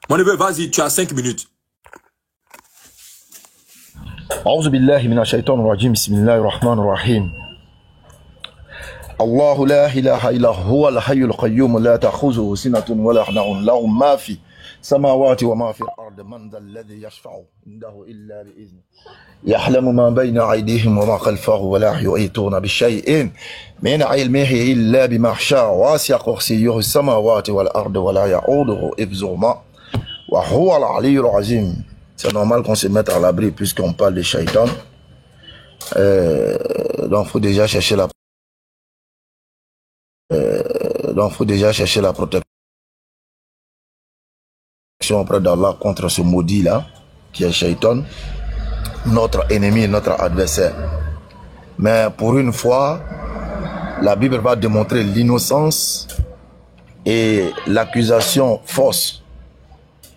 Mon neveu, vas-y, tu as 5 minutes. أعوذ بالله من الشيطان الرجيم بسم الله الرحمن الرحيم الله لا إله إلا هو الحي القيوم لا تأخذه سنة ولا نوم له ما في السماوات وما في الأرض من ذا الذي يشفع عنده إلا بإذنه يعلم ما بين أيديهم وما خلفه ولا يحيطون بشيء من علمه إلا بما شاء وسع كرسيه السماوات والأرض ولا يؤوده حفظهما وهو العلي العظيم. C'est normal qu'on se mette à l'abri puisqu'on parle de shaitan. Donc faut déjà chercher la protection auprès d'Allah contre ce maudit là qui est shaitan, notre ennemi, notre adversaire. Mais pour une fois, la Bible va démontrer l'innocence et l'accusation fausse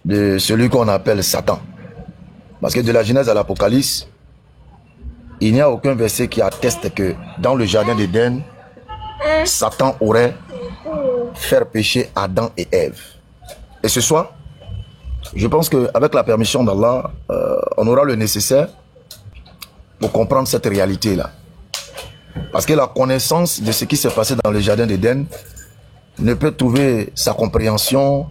de celui qu'on appelle Satan. Parce que de la Genèse à l'Apocalypse, il n'y a aucun verset qui atteste que dans le jardin d'Éden, Satan aurait fait pécher Adam et Ève. Et ce soir, je pense qu'avec la permission d'Allah, on aura le nécessaire pour comprendre cette réalité-là. Parce que la connaissance de ce qui s'est passé dans le jardin d'Éden ne peut trouver sa compréhension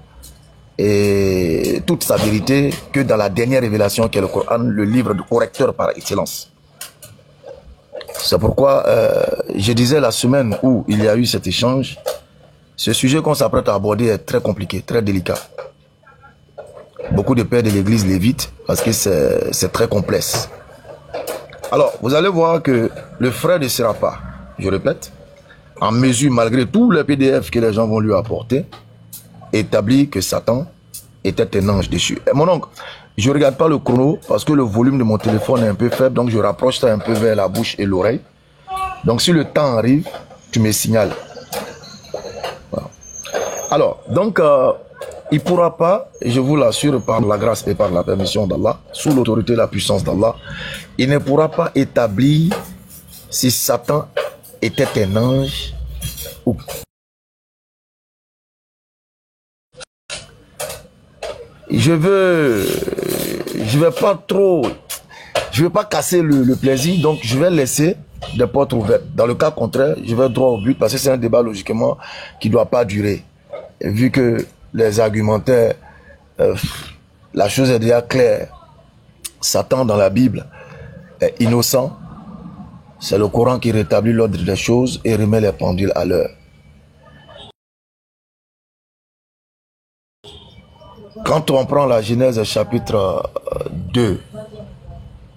et toute sa vérité que dans la dernière révélation qui est le Coran, le livre de correcteur par excellence. C'est pourquoi je disais la semaine où il y a eu cet échange, ce sujet qu'on s'apprête à aborder est très compliqué, très délicat. Beaucoup de pères de l'église l'évitent parce que c'est très complexe. Alors, vous allez voir que le frère ne sera pas, je répète, en mesure, malgré tous les PDF que les gens vont lui apporter, établi que Satan était un ange déchu. Et mon oncle, je ne regarde pas le chrono parce que le volume de mon téléphone est un peu faible, donc je rapproche ça un peu vers la bouche et l'oreille. Donc si le temps arrive, tu me signales. Voilà. Alors, donc, il ne pourra pas, et je vous l'assure par la grâce et par la permission d'Allah, sous l'autorité et la puissance d'Allah, il ne pourra pas établir si Satan était un ange ou je vais pas casser le plaisir, donc je vais laisser des portes ouvertes. Dans le cas contraire, je vais droit au but parce que c'est un débat logiquement qui ne doit pas durer. Et vu que les argumentaires, la chose est déjà claire. Satan dans la Bible est innocent. C'est le Coran qui rétablit l'ordre des choses et remet les pendules à l'heure. Quand on prend la Genèse chapitre 2,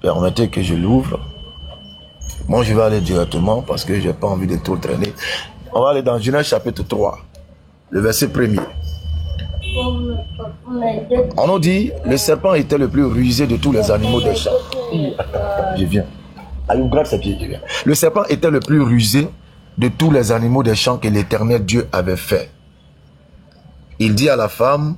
permettez que je l'ouvre. Moi, je vais aller directement parce que je n'ai pas envie de trop traîner. On va aller dans Genèse chapitre 3, le verset 1er. On nous dit, le serpent était le plus rusé de tous les animaux des champs. Je viens. Allez, grave ses pieds, je viens. Le serpent était le plus rusé de tous les animaux des champs que l'Éternel Dieu avait fait. Il dit à la femme,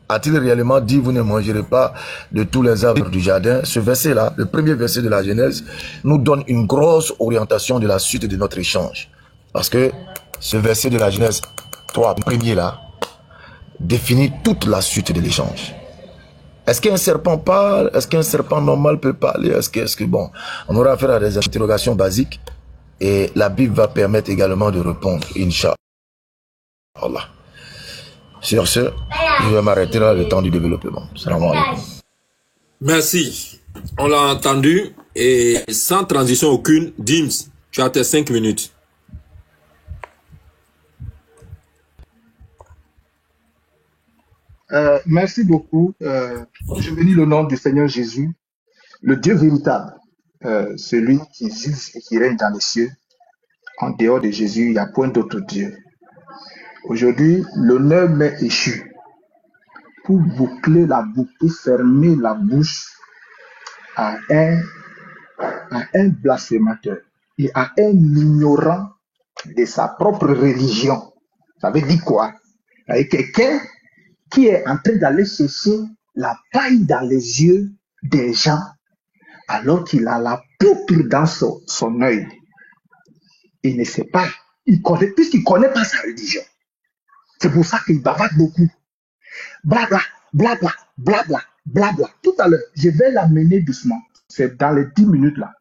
a-t-il réellement dit, vous ne mangerez pas de tous les arbres du jardin? Ce verset-là, le premier verset de la Genèse, nous donne une grosse orientation de la suite de notre échange. Parce que ce verset de la Genèse 3, premier là, définit toute la suite de l'échange. Est-ce qu'un serpent parle? Est-ce qu'un serpent normal peut parler? Est-ce que bon, on aura affaire à des interrogations basiques et la Bible va permettre également de répondre, Inch'Allah. Sur ce, je vais m'arrêter là le temps du développement. Salam alaikum. Merci. On l'a entendu et sans transition aucune, Dims, tu as tes 5 minutes. Merci beaucoup. Je bénis le nom du Seigneur Jésus, le Dieu véritable, celui qui juge et qui règne dans les cieux. En dehors de Jésus, il n'y a point d'autre Dieu. Aujourd'hui, l'honneur m'est échu pour boucler la boucle, pour fermer la bouche à un blasphémateur et à un ignorant de sa propre religion. Ça veut dire quoi? Avec quelqu'un qui est en train d'aller chercher la paille dans les yeux des gens alors qu'il a la poutre dans son œil. Il ne sait pas, puisqu'il ne connaît pas sa religion. C'est pour ça qu'il bavarde beaucoup. Blabla, blabla, blabla, blabla. Tout à l'heure, je vais l'amener doucement. C'est dans les 10 minutes là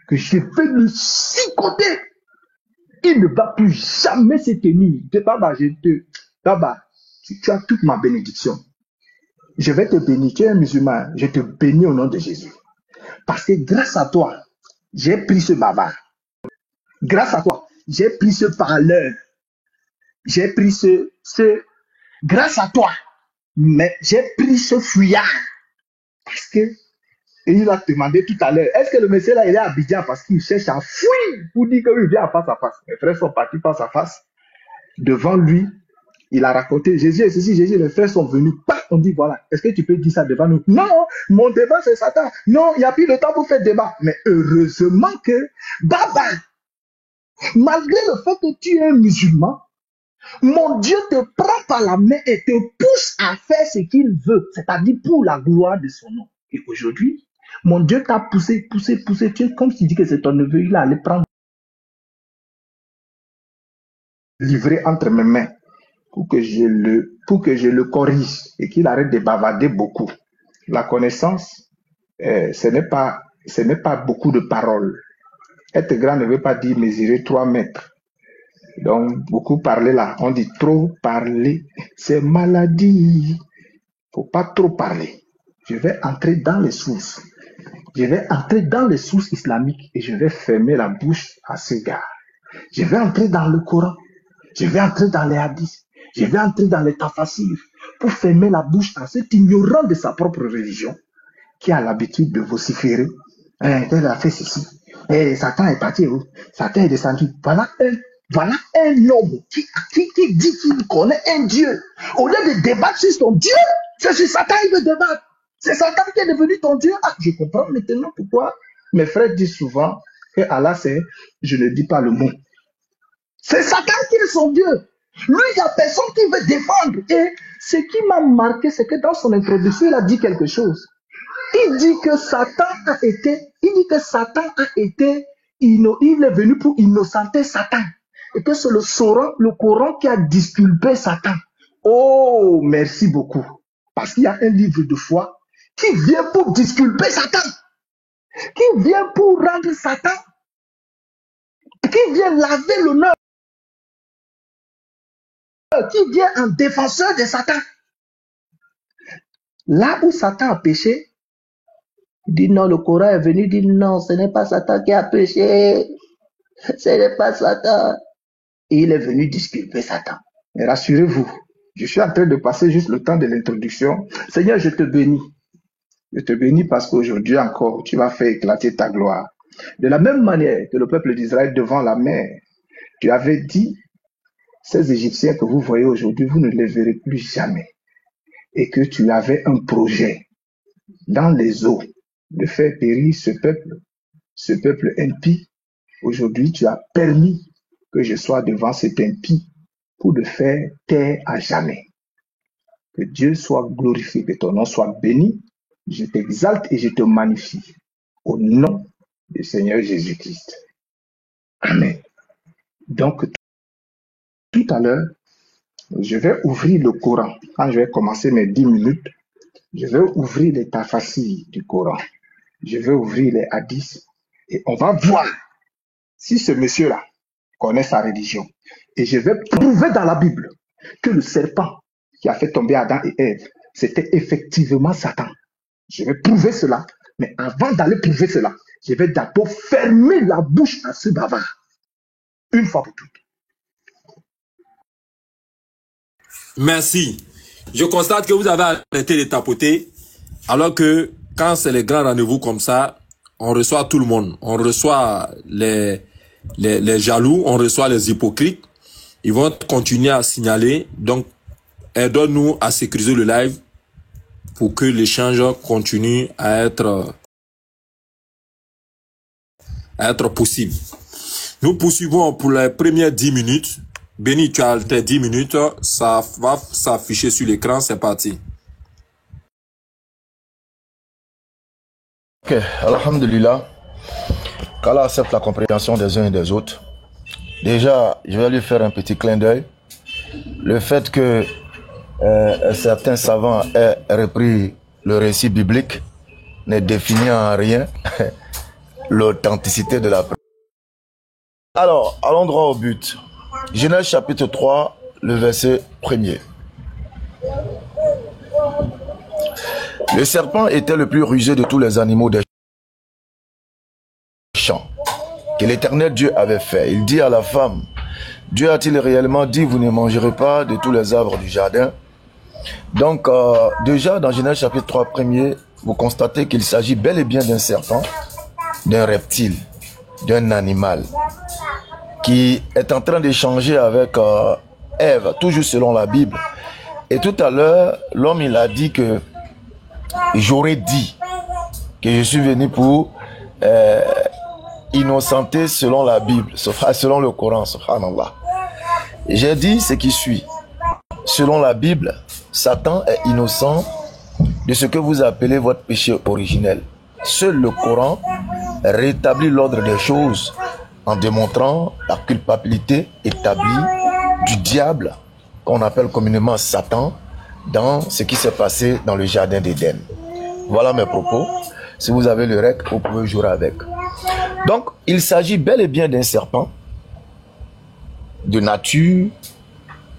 que je vais le chicoter. Il ne va plus jamais se tenir. Baba, Baba, tu as toute ma bénédiction. Je vais te bénir. Tu es un musulman. Je te bénis au nom de Jésus. Parce que grâce à toi, j'ai pris ce bavard. Grâce à toi, j'ai pris ce parleur. J'ai pris grâce à toi, mais j'ai pris ce fuyard. Parce que, il a demandé tout à l'heure, est-ce que le monsieur là, il est à Abidjan parce qu'il cherche à fuir pour dire qu'il vient face à face. Mes frères sont partis face à face. Devant lui, il a raconté, Jésus et ceci, Jésus, les frères sont venus. On dit, voilà, est-ce que tu peux dire ça devant nous? Non, mon débat c'est Satan. Non, il n'y a plus de temps pour faire débat. Mais heureusement que, Baba, malgré le fait que tu es musulman, mon Dieu te prend par la main et te pousse à faire ce qu'il veut, c'est-à-dire pour la gloire de son nom. Et aujourd'hui, mon Dieu t'a poussé. Tu es comme si tu dis que c'est ton neveu, il allait prendre, livrer entre mes mains pour que je le corrige et qu'il arrête de bavarder beaucoup. La connaissance, ce n'est pas beaucoup de paroles. Être grand ne veut pas dire mesurer 3 mètres. Donc, beaucoup parler là. On dit trop parler, c'est maladie. Faut pas trop parler. Je vais entrer dans les sources. Je vais entrer dans les sources islamiques et je vais fermer la bouche à ce gars. Je vais entrer dans le Coran. Je vais entrer dans les hadiths. Je vais entrer dans les tafassirs pour fermer la bouche à cet ignorant de sa propre religion qui a l'habitude de vociférer. Elle a fait ceci. Satan est parti. Satan est descendu. Voilà un homme qui dit qu'il connaît un Dieu. Au lieu de débattre sur son Dieu, c'est sur Satan qu'il veut débattre. C'est Satan qui est devenu ton Dieu. Ah, je comprends maintenant pourquoi mes frères disent souvent que Allah c'est, je ne dis pas le mot. C'est Satan qui est son Dieu. Lui, il n'y a personne qui veut défendre. Et ce qui m'a marqué, c'est que dans son introduction, il a dit quelque chose. Il dit que Satan il est venu pour innocenter Satan. Et que c'est le Coran qui a disculpé Satan. Oh, merci beaucoup. Parce qu'il y a un livre de foi qui vient pour disculper Satan. Qui vient pour rendre Satan. Qui vient laver l'honneur. Qui vient en défenseur de Satan. Là où Satan a péché, il dit non, le Coran est venu dire non, ce n'est pas Satan qui a péché. Ce n'est pas Satan. Et il est venu disculper Satan. Mais rassurez-vous, je suis en train de passer juste le temps de l'introduction. Seigneur, je te bénis. Je te bénis parce qu'aujourd'hui encore, tu vas faire éclater ta gloire. De la même manière que le peuple d'Israël devant la mer, tu avais dit, ces Égyptiens que vous voyez aujourd'hui, vous ne les verrez plus jamais. Et que tu avais un projet dans les eaux de faire périr ce peuple impie. Aujourd'hui, tu as permis que je sois devant cet impie pour le faire taire à jamais. Que Dieu soit glorifié, que ton nom soit béni. Je t'exalte et je te magnifie au nom du Seigneur Jésus-Christ. Amen. Donc, tout à l'heure, je vais ouvrir le Coran. Quand je vais commencer mes 10 minutes, je vais ouvrir les tafassirs du Coran. Je vais ouvrir les hadiths et on va voir si ce monsieur-là connaît sa religion. Et je vais prouver dans la Bible que le serpent qui a fait tomber Adam et Ève, c'était effectivement Satan. Je vais prouver cela, mais avant d'aller prouver cela, je vais d'abord fermer la bouche à ce bavard. Une fois pour toutes. Merci. Je constate que vous avez arrêté de tapoter, alors que quand c'est les grands rendez-vous comme ça, on reçoit tout le monde. On reçoit les jaloux, on reçoit les hypocrites. Ils vont continuer à signaler. Donc, aide-nous à sécuriser le live pour que l'échange continue à être possible. Nous poursuivons pour les premières 10 minutes. Béni, tu as tes 10 minutes. Ça va s'afficher sur l'écran. C'est parti. Ok, alhamdulillah. Qu'Allah accepte la compréhension des uns et des autres. Déjà, je vais lui faire un petit clin d'œil. Le fait que certains savants aient repris le récit biblique, ne définit en rien l'authenticité de la prière. Alors, allons droit au but. Genèse chapitre 3, le verset 1er. Le serpent était le plus rusé de tous les animaux des champs que l'Éternel Dieu avait fait. Il dit à la femme, Dieu a-t-il réellement dit, vous ne mangerez pas de tous les arbres du jardin? Donc, déjà dans Genèse chapitre 3, 1er, vous constatez qu'il s'agit bel et bien d'un serpent, d'un reptile, d'un animal, qui est en train d'échanger avec Ève, toujours selon la Bible. Et tout à l'heure, l'homme il a dit que j'aurais dit que je suis venu pour innocenter selon la Bible, selon le Coran, subhanallah. J'ai dit ce qui suit. Selon la Bible, Satan est innocent de ce que vous appelez votre péché originel. Seul le Coran rétablit l'ordre des choses en démontrant la culpabilité établie du diable, qu'on appelle communément Satan, dans ce qui s'est passé dans le jardin d'Éden. Voilà mes propos. Si vous avez le rec, vous pouvez jouer avec. Donc, il s'agit bel et bien d'un serpent, de nature,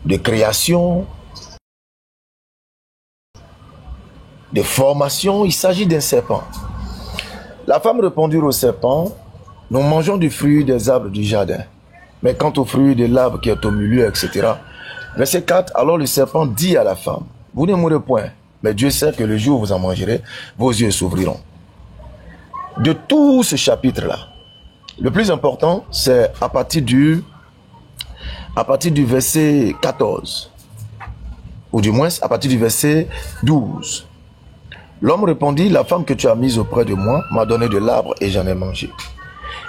de création, de formation. Il s'agit d'un serpent. La femme répondit au serpent, nous mangeons du fruit des arbres du jardin. Mais quant au fruit de l'arbre qui est au milieu, etc. Verset 4, alors le serpent dit à la femme, vous ne mourrez point, mais Dieu sait que le jour où vous en mangerez, vos yeux s'ouvriront. De tout ce chapitre-là, le plus important, c'est à partir du verset 14, ou du moins à partir du verset 12. L'homme répondit, la femme que tu as mise auprès de moi m'a donné de l'arbre et j'en ai mangé.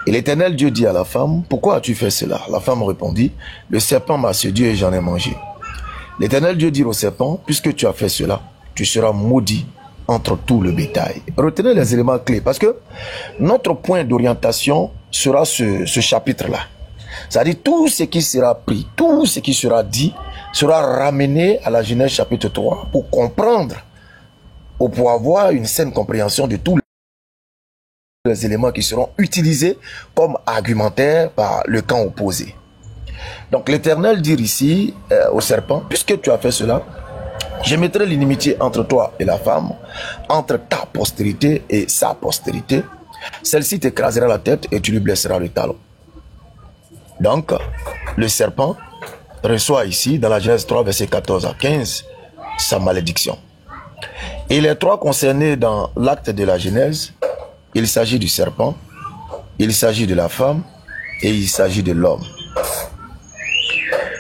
Et l'Éternel Dieu dit à la femme, pourquoi as-tu fait cela? La femme répondit, le serpent m'a séduit et j'en ai mangé. L'Éternel Dieu dit au serpent, puisque tu as fait cela, tu seras maudit entre tout le bétail. Retenez les éléments clés, parce que notre point d'orientation sera ce chapitre-là. C'est-à-dire tout ce qui sera pris, tout ce qui sera dit, sera ramené à la Genèse chapitre 3 pour comprendre, ou pour avoir une saine compréhension de tous les éléments qui seront utilisés comme argumentaires par le camp opposé. Donc l'Éternel dit ici au serpent, puisque tu as fait cela, je mettrai l'inimitié entre toi et la femme, entre ta postérité et sa postérité. Celle-ci t'écrasera la tête et tu lui blesseras le talon. Donc, le serpent reçoit ici, dans la Genèse 3, verset 14 à 15, sa malédiction. Et les trois concernés dans l'acte de la Genèse, il s'agit du serpent, il s'agit de la femme et il s'agit de l'homme.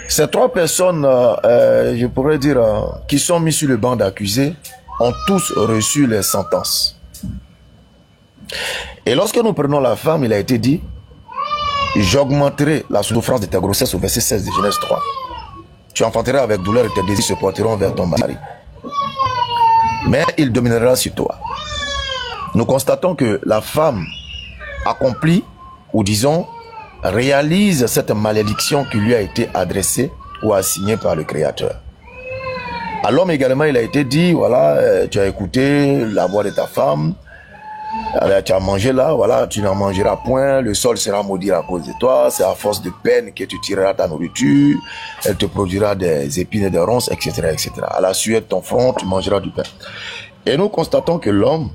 Ces trois personnes, je pourrais dire, qui sont mis sur le banc d'accusés, ont tous reçu les sentences. Et lorsque nous prenons la femme, il a été dit, j'augmenterai la souffrance de ta grossesse au verset 16 de Genèse 3. Tu enfanteras avec douleur et tes désirs se porteront vers ton mari. Mais il dominera sur toi. Nous constatons que la femme accomplit, ou disons, réalise cette malédiction qui lui a été adressée ou assignée par le Créateur. À l'homme également, il a été dit, voilà, tu as écouté la voix de ta femme, tu as mangé là, voilà, tu n'en mangeras point, le sol sera maudit à cause de toi, c'est à force de peine que tu tireras ta nourriture, elle te produira des épines et des ronces, etc., etc. À la sueur de ton front, tu mangeras du pain. Et nous constatons que l'homme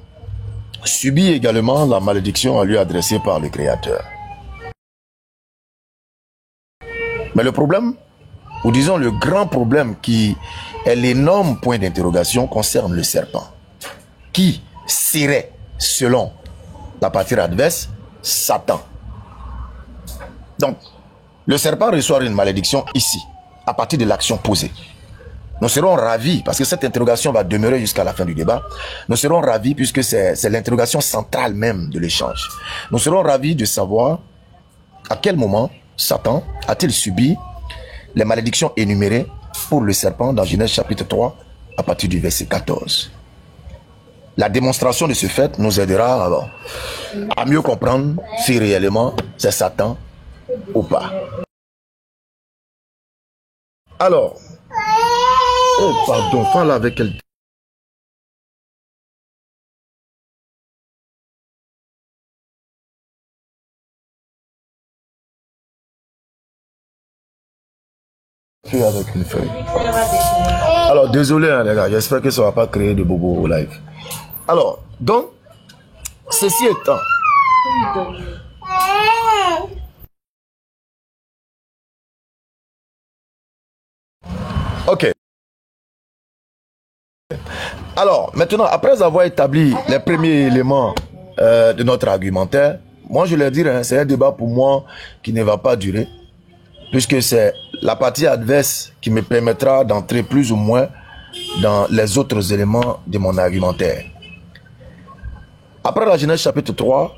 subit également la malédiction à lui adressée par le Créateur. Mais le problème, ou disons le grand problème qui est l'énorme point d'interrogation concerne le serpent. Qui serait, selon la partie adverse, Satan. Donc, le serpent reçoit une malédiction ici, à partir de l'action posée. Nous serons ravis, parce que cette interrogation va demeurer jusqu'à la fin du débat, nous serons ravis puisque c'est l'interrogation centrale même de l'échange. Nous serons ravis de savoir à quel moment Satan a-t-il subi les malédictions énumérées pour le serpent dans Genèse chapitre 3 à partir du verset 14. La démonstration de ce fait nous aidera à mieux comprendre si réellement c'est Satan ou pas. Alors, Oh, pardon, parle avec elle. Avec une feuille. Alors, désolé, hein, les gars, j'espère que ça ne va pas créer de bobo au live. Alors, donc, ceci étant. Ok. Alors, maintenant, après avoir établi les premiers éléments de notre argumentaire, moi je leur dirais, hein, c'est un débat pour moi qui ne va pas durer, puisque c'est la partie adverse qui me permettra d'entrer plus ou moins dans les autres éléments de mon argumentaire. Après la Genèse chapitre 3,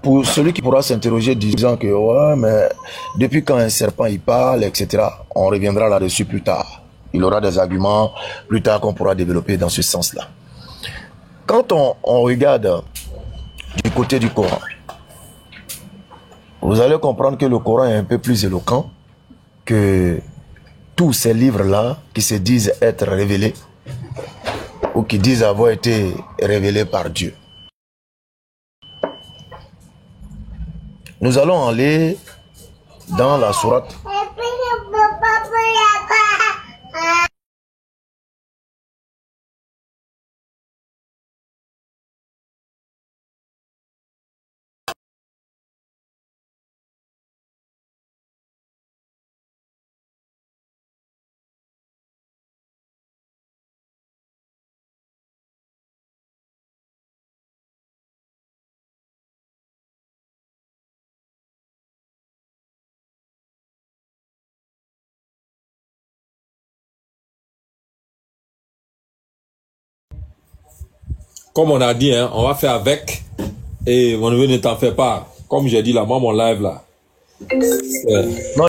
pour celui qui pourra s'interroger disant que ouais, mais depuis quand un serpent il parle, etc., on reviendra là-dessus plus tard. Il aura des arguments plus tard qu'on pourra développer dans ce sens-là. Quand on regarde du côté du Coran, vous allez comprendre que le Coran est un peu plus éloquent que tous ces livres-là qui se disent être révélés ou qui disent avoir été révélés par Dieu. Nous allons aller dans la sourate. Comme on a dit, hein, on va faire avec. Et mon neveu, ne t'en fais pas. Comme j'ai dit là, moi, mon live là. Non.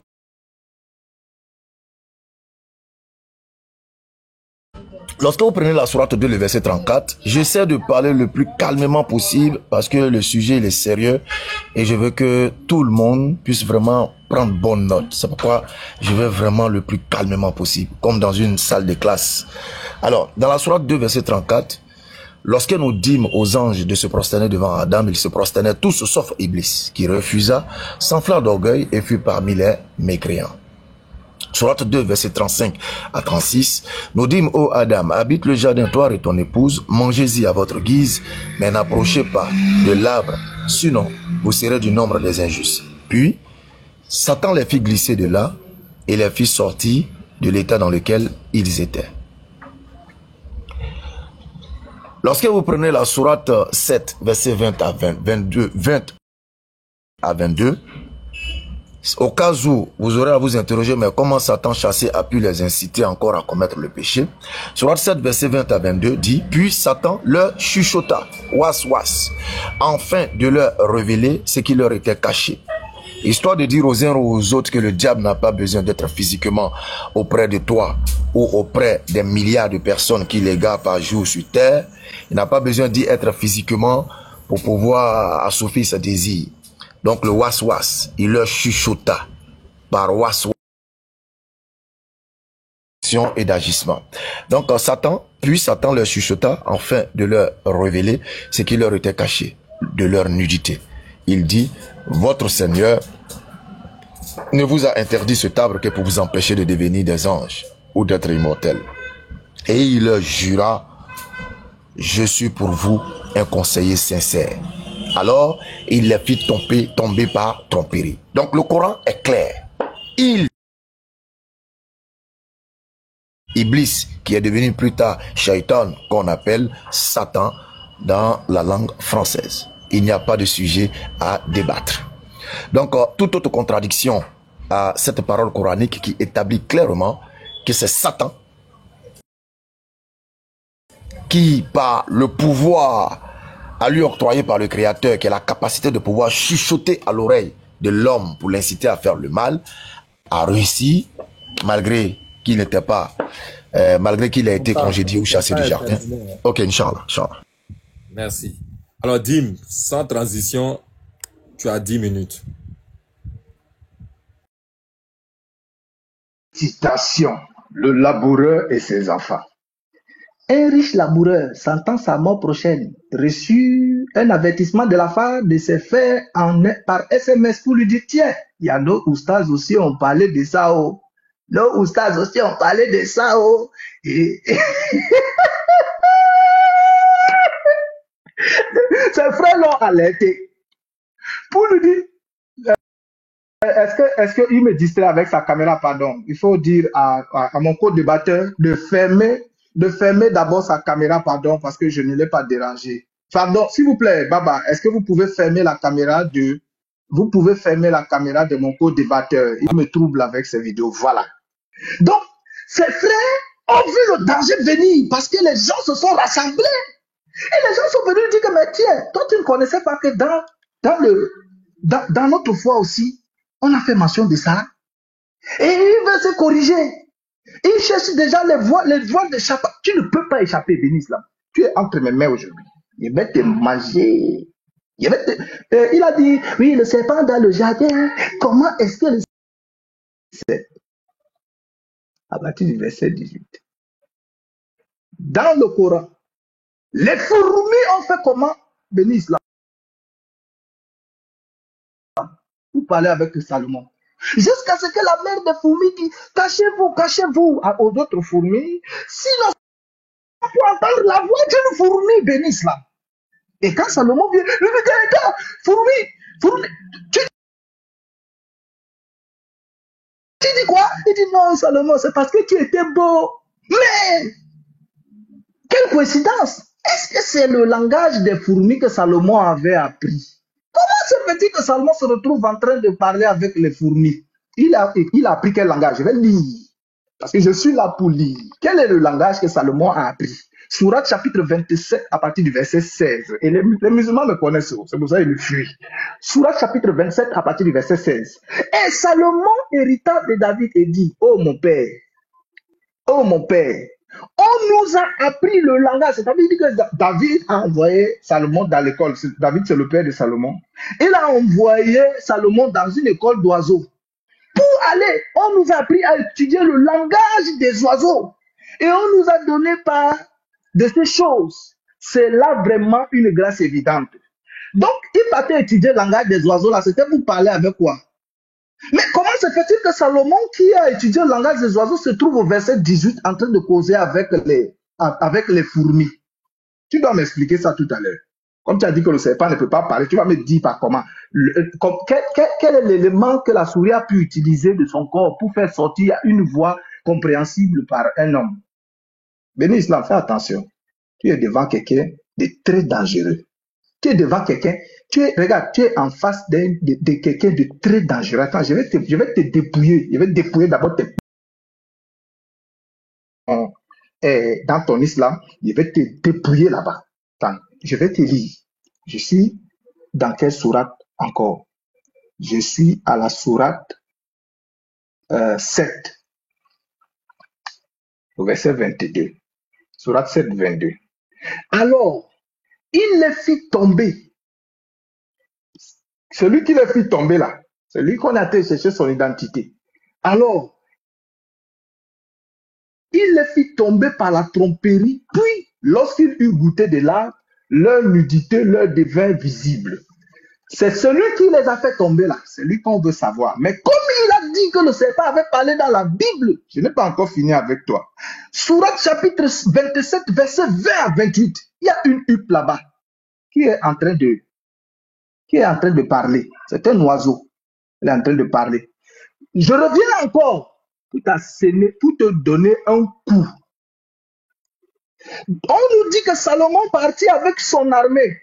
Lorsque vous prenez la sourate 2, le verset 34, j'essaie de parler le plus calmement possible parce que le sujet il est sérieux et je veux que tout le monde puisse vraiment prendre bonne note. C'est pourquoi je vais vraiment le plus calmement possible, comme dans une salle de classe. Alors, dans la sourate 2, verset 34, lorsque nous dîmes aux anges de se prosterner devant Adam, ils se prosternaient tous sauf Iblis, qui refusa, s'enfla d'orgueil et fut parmi les mécréants. Sourate 2, verset 35 à 36, nous dîmes, ô Adam, habite le jardin, toi et ton épouse, mangez-y à votre guise, mais n'approchez pas de l'arbre, sinon vous serez du nombre des injustes. Puis, Satan les fit glisser de là et les fit sortir de l'état dans lequel ils étaient. Lorsque vous prenez la sourate 7, verset 20 à 20 à 22, au cas où vous aurez à vous interroger, mais comment Satan chassé a pu les inciter encore à commettre le péché? Sourate 7, verset 20 à 22 dit, puis Satan leur chuchota, was, afin de leur révéler ce qui leur était caché. Histoire de dire aux uns ou aux autres que le diable n'a pas besoin d'être physiquement auprès de toi ou auprès des milliards de personnes qu'il égare par jour sur terre. Il n'a pas besoin d'y être physiquement pour pouvoir assouvir ses désirs. Donc le was, il leur chuchota par was et d'agissement. Donc Satan leur chuchota afin de leur révéler ce qui leur était caché, de leur nudité. Il dit, votre Seigneur ne vous a interdit cet arbre que pour vous empêcher de devenir des anges ou d'être immortels. Et il leur jura, je suis pour vous un conseiller sincère. Alors, il les fit tomber par tromperie. Donc, le Coran est clair. Iblis, qui est devenu plus tard Shaitan, qu'on appelle Satan dans la langue française. Il n'y a pas de sujet à débattre. Donc, toute autre contradiction à cette parole coranique qui établit clairement que c'est Satan qui, par le pouvoir à lui octroyé par le Créateur, qui a la capacité de pouvoir chuchoter à l'oreille de l'homme pour l'inciter à faire le mal, a réussi, malgré qu'il n'était pas, malgré qu'il a été congédié ou chassé du jardin. Ok, Inch'Allah. Merci. Alors, Dim, sans transition, tu as 10 minutes. Citation. Le laboureur et ses enfants. Un riche laboureur, sentant sa mort prochaine, reçut un avertissement de la part de ses frères par SMS pour lui dire, tiens, il y a nos oustas aussi ont parlé de ça. Oh. Nos oustas aussi ont parlé de ça. Oh. Et ses frères l'ont alerté pour lui dire, est-ce qu'il me distrait avec sa caméra, pardon. Il faut dire à mon co-débatteur de fermer d'abord sa caméra, pardon, parce que je ne l'ai pas dérangé. Pardon, s'il vous plaît, Baba, est-ce que vous pouvez fermer la caméra de mon co-débatteur? Il me trouble avec ces vidéos, voilà. Donc, ses frères ont vu le danger venir parce que les gens se sont rassemblés. Et les gens sont venus dire que, mais tiens, toi tu ne connaissais pas que dans notre foi aussi, on a fait mention de ça. Et il veut se corriger. Il cherche déjà les voies d'échappement. Tu ne peux pas échapper, Bénis, là. Tu es entre mes mains aujourd'hui. Il va te manger. Il a dit, oui, le serpent dans le jardin. Comment est-ce que le serpent? À partir du verset 18. Dans le Coran, les fourmis ont fait comment, Bénis, là, pour parler avec Salomon. Jusqu'à ce que la mère des fourmis dit, cachez-vous, cachez-vous aux autres fourmis, sinon on peut entendre la voix d'une fourmi, Bénis, là. Et quand Salomon vient, lui dit, fourmi, tu dis quoi? Il dit, non, Salomon, c'est parce que tu étais beau. Mais, quelle coïncidence! Est-ce que c'est le langage des fourmis que Salomon avait appris? Comment se fait-il que Salomon se retrouve en train de parler avec les fourmis? Il a appris quel langage? Je vais lire. Parce que je suis là pour lire. Quel est le langage que Salomon a appris? Sourate chapitre 27 à partir du verset 16. Et les musulmans me connaissent, c'est pour ça qu'ils me fuient. Sourate chapitre 27 à partir du verset 16. Et Salomon hérita de David et dit, oh mon père, on nous a appris le langage. C'est-à-dire que David a envoyé Salomon dans l'école. David, c'est le père de Salomon. Il a envoyé Salomon dans une école d'oiseaux. Pour aller, on nous a appris à étudier le langage des oiseaux. Et on nous a donné part de ces choses. C'est là vraiment une grâce évidente. Donc, il partait étudier le langage des oiseaux. Là, c'était pour parler avec quoi? Mais comment se fait-il que Salomon, qui a étudié le langage des oiseaux, se trouve au verset 18 en train de causer avec les fourmis? Tu dois m'expliquer ça tout à l'heure. Comme tu as dit que le serpent ne peut pas parler, tu vas me dire par comment. Quel est l'élément que la souris a pu utiliser de son corps pour faire sortir une voix compréhensible par un homme? Béni Islam, fais attention. Tu es devant quelqu'un de très dangereux. Tu es devant quelqu'un, regarde, tu es en face de quelqu'un de très dangereux. Attends, je vais te dépouiller. Je vais te dépouiller d'abord dans ton islam. Je vais te dépouiller là-bas. Attends, je vais te lire. Je suis dans quelle sourate encore? Je suis à la sourate 7, au verset 22. Sourate 7, 22. Alors, il les fit tomber. Celui qui les fit tomber là, c'est lui qu'on a été chercher son identité. Alors, il les fit tomber par la tromperie, puis, lorsqu'il eut goûté de l'art, leur nudité leur devint visible. C'est celui qui les a fait tomber là, c'est lui qu'on veut savoir. Mais comme il a dit que le serpent avait parlé dans la Bible, je n'ai pas encore fini avec toi. Sourate chapitre 27, verset 20 à 28, il y a une huppe là-bas qui est en train de parler. C'est un oiseau. Il est en train de parler. Je reviens encore pour te donner un coup. On nous dit que Salomon partit avec son armée.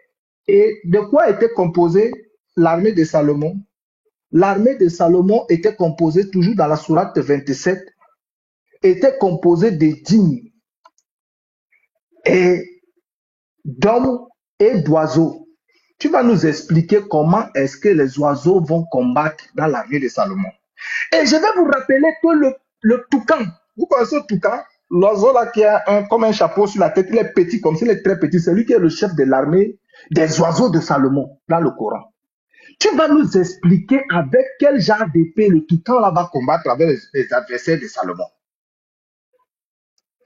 Et de quoi était composée l'armée de Salomon? L'armée de Salomon était composée, toujours dans la sourate 27, était composée de dîmes et d'hommes et d'oiseaux. Tu vas nous expliquer comment est-ce que les oiseaux vont combattre dans l'armée de Salomon. Et je vais vous rappeler que le toucan, vous connaissez le toucan? L'oiseau là qui a comme un chapeau sur la tête, il est petit comme s'il est très petit, c'est lui qui est le chef de l'armée des oiseaux de Salomon dans le Coran. Tu vas nous expliquer avec quel genre d'épée le toucan là va combattre avec les adversaires de Salomon.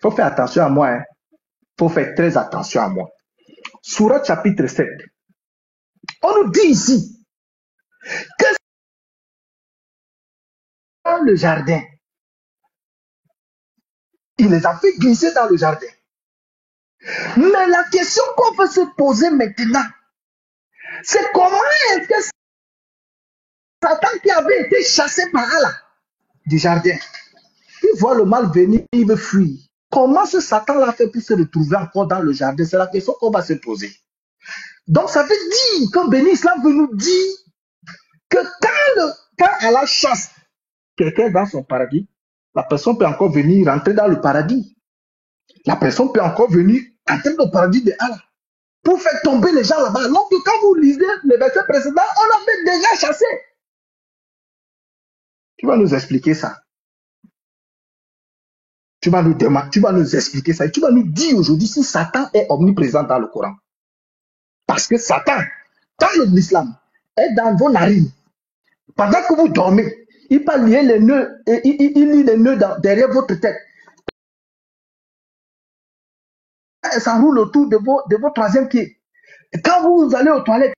faut faire attention à moi. Hein. Faut faire très attention à moi. Sourate chapitre 7. On nous dit ici que dans le jardin, il les a fait glisser dans le jardin. Mais la question qu'on peut se poser maintenant, c'est comment est-ce que Satan qui avait été chassé par Allah du jardin, il voit le mal venir, il veut fuir. Comment ce Satan-là fait pour se retrouver encore dans le jardin? C'est la question qu'on va se poser. Donc ça veut dire, comme Béni Islam veut nous dire, que quand Allah chasse quelqu'un dans son paradis, la personne peut encore venir rentrer dans le paradis. La personne peut encore venir entrer dans le paradis de Allah pour faire tomber les gens là-bas. Donc quand vous lisez les versets précédents, on l'avait déjà chassé. Tu vas nous expliquer ça. Tu vas nous expliquer ça. Et tu vas nous dire aujourd'hui si Satan est omniprésent dans le Coran. Parce que Satan, dans l'islam, est dans vos narines. Pendant que vous dormez, il peut lier les nœuds, il lie les nœuds derrière votre tête. Et ça roule autour de vos troisième pieds. Et quand vous allez aux toilettes,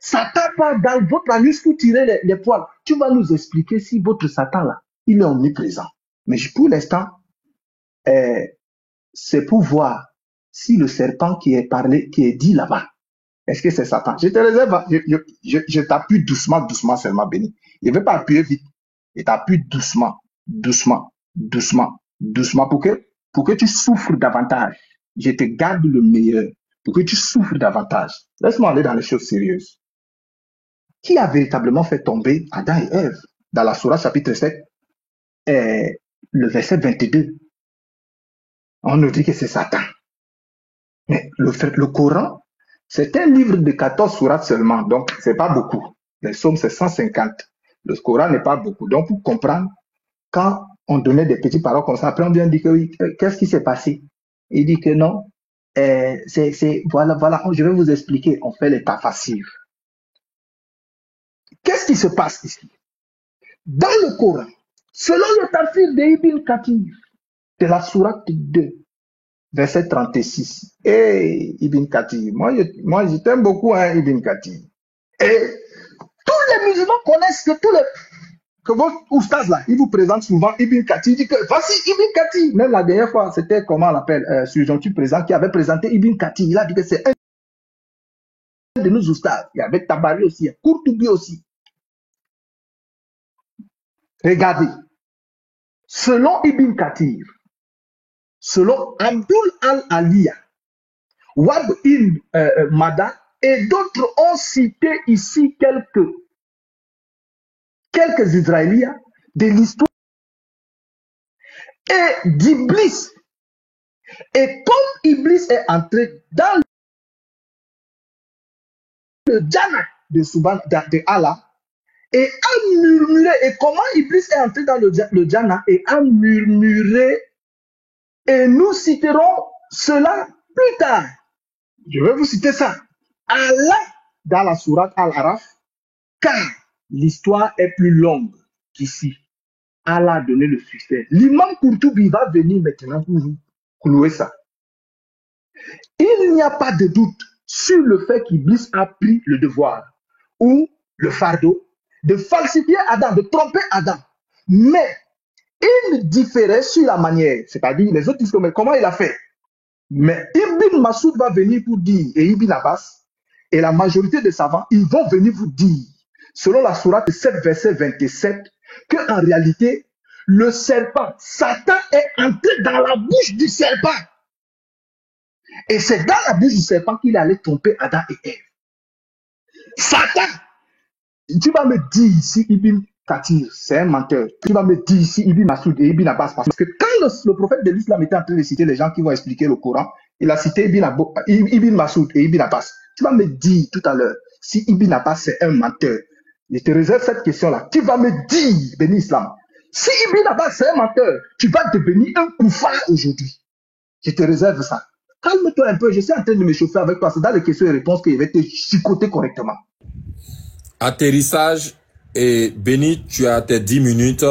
Satan part dans votre anus pour tirer les poils. Tu vas nous expliquer si votre Satan là, il est omniprésent. Mais pour l'instant, c'est pour voir si le serpent qui est parlé, qui est dit là-bas, est-ce que c'est Satan? Je te réserve, je t'appuie doucement seulement, Béni. Je ne vais pas appuyer vite. Je t'appuie doucement pour que tu souffres davantage. Je te garde le meilleur pour que tu souffres davantage. Laisse-moi aller dans les choses sérieuses. Qui a véritablement fait tomber Adam et Ève? Dans la Sourate chapitre 7, le verset 22, on nous dit que c'est Satan. Mais le Coran, c'est un livre de 14 sourates seulement, donc c'est pas beaucoup. Les psaumes, c'est 150. Le Coran n'est pas beaucoup. Donc, pour comprendre, quand on donnait des petites paroles comme ça, après on vient dire que oui, qu'est-ce qui s'est passé? Il dit que non, voilà, je vais vous expliquer. On fait les tafassirs. Qu'est-ce qui se passe ici? Dans le Coran, selon le tafsir de Ibn Kathir, de la sourate 2, verset 36. Ibn Kathir, moi je t'aime beaucoup, hein, Ibn Kathir. Et tous les musulmans connaissent que votre oustaz là, il vous présente souvent Ibn Kathir, il dit que voici Ibn Kathir. Même la dernière fois, c'était comment on l'appelle, Surgentu présent, qui avait présenté Ibn Kathir. Il a dit que c'est un de nos oustaz. Il y avait Tabari aussi, Courtoubi aussi. Regardez, selon Ibn Kathir, selon Abdul al-Aliya, Wab ibn Mada et d'autres ont cité ici quelques Israéliens de l'histoire et d'Iblis. Et comme Iblis est entré dans le Jannah de Allah et a murmuré, et comment Iblis est entré dans le Jannah et a murmuré, et nous citerons cela plus tard. Je vais vous citer ça. Allah, dans la sourate Al-Araf, car l'histoire est plus longue qu'ici. Allah a donné le succès. L'imam Courtoubi va venir maintenant pour vous clouer ça. Il n'y a pas de doute sur le fait qu'Iblis a pris le devoir ou le fardeau de falsifier Adam, de tromper Adam. Mais il différait sur la manière. C'est-à-dire, les autres disent mais comment il a fait? Mais Ibn Masoud va venir pour dire, et Ibn Abbas, et la majorité des savants, ils vont venir vous dire, selon la sourate 7, verset 27, qu'en réalité, le serpent, Satan est entré dans la bouche du serpent. Et c'est dans la bouche du serpent qu'il allait tromper Adam et Ève. Satan! Tu vas me dire ici, Ibn Kathir, c'est un menteur. Tu vas me dire ici, Ibn Masoud et Ibn Abbas, parce que quand le prophète de l'islam était en train de citer les gens qui vont expliquer le Coran, il a cité Ibn Masoud et Ibn Abbas. Tu vas me dire tout à l'heure, si Ibn Abbas c'est un menteur, je te réserve cette question-là. Tu vas me dire, béni Islam, si Ibn Abbas c'est un menteur, tu vas devenir un koufar aujourd'hui. Je te réserve ça. Calme-toi un peu, je suis en train de me chauffer avec toi. C'est dans les questions et réponses que je vais te chicoter correctement. Atterrissage et Béni, tu as tes 10 minutes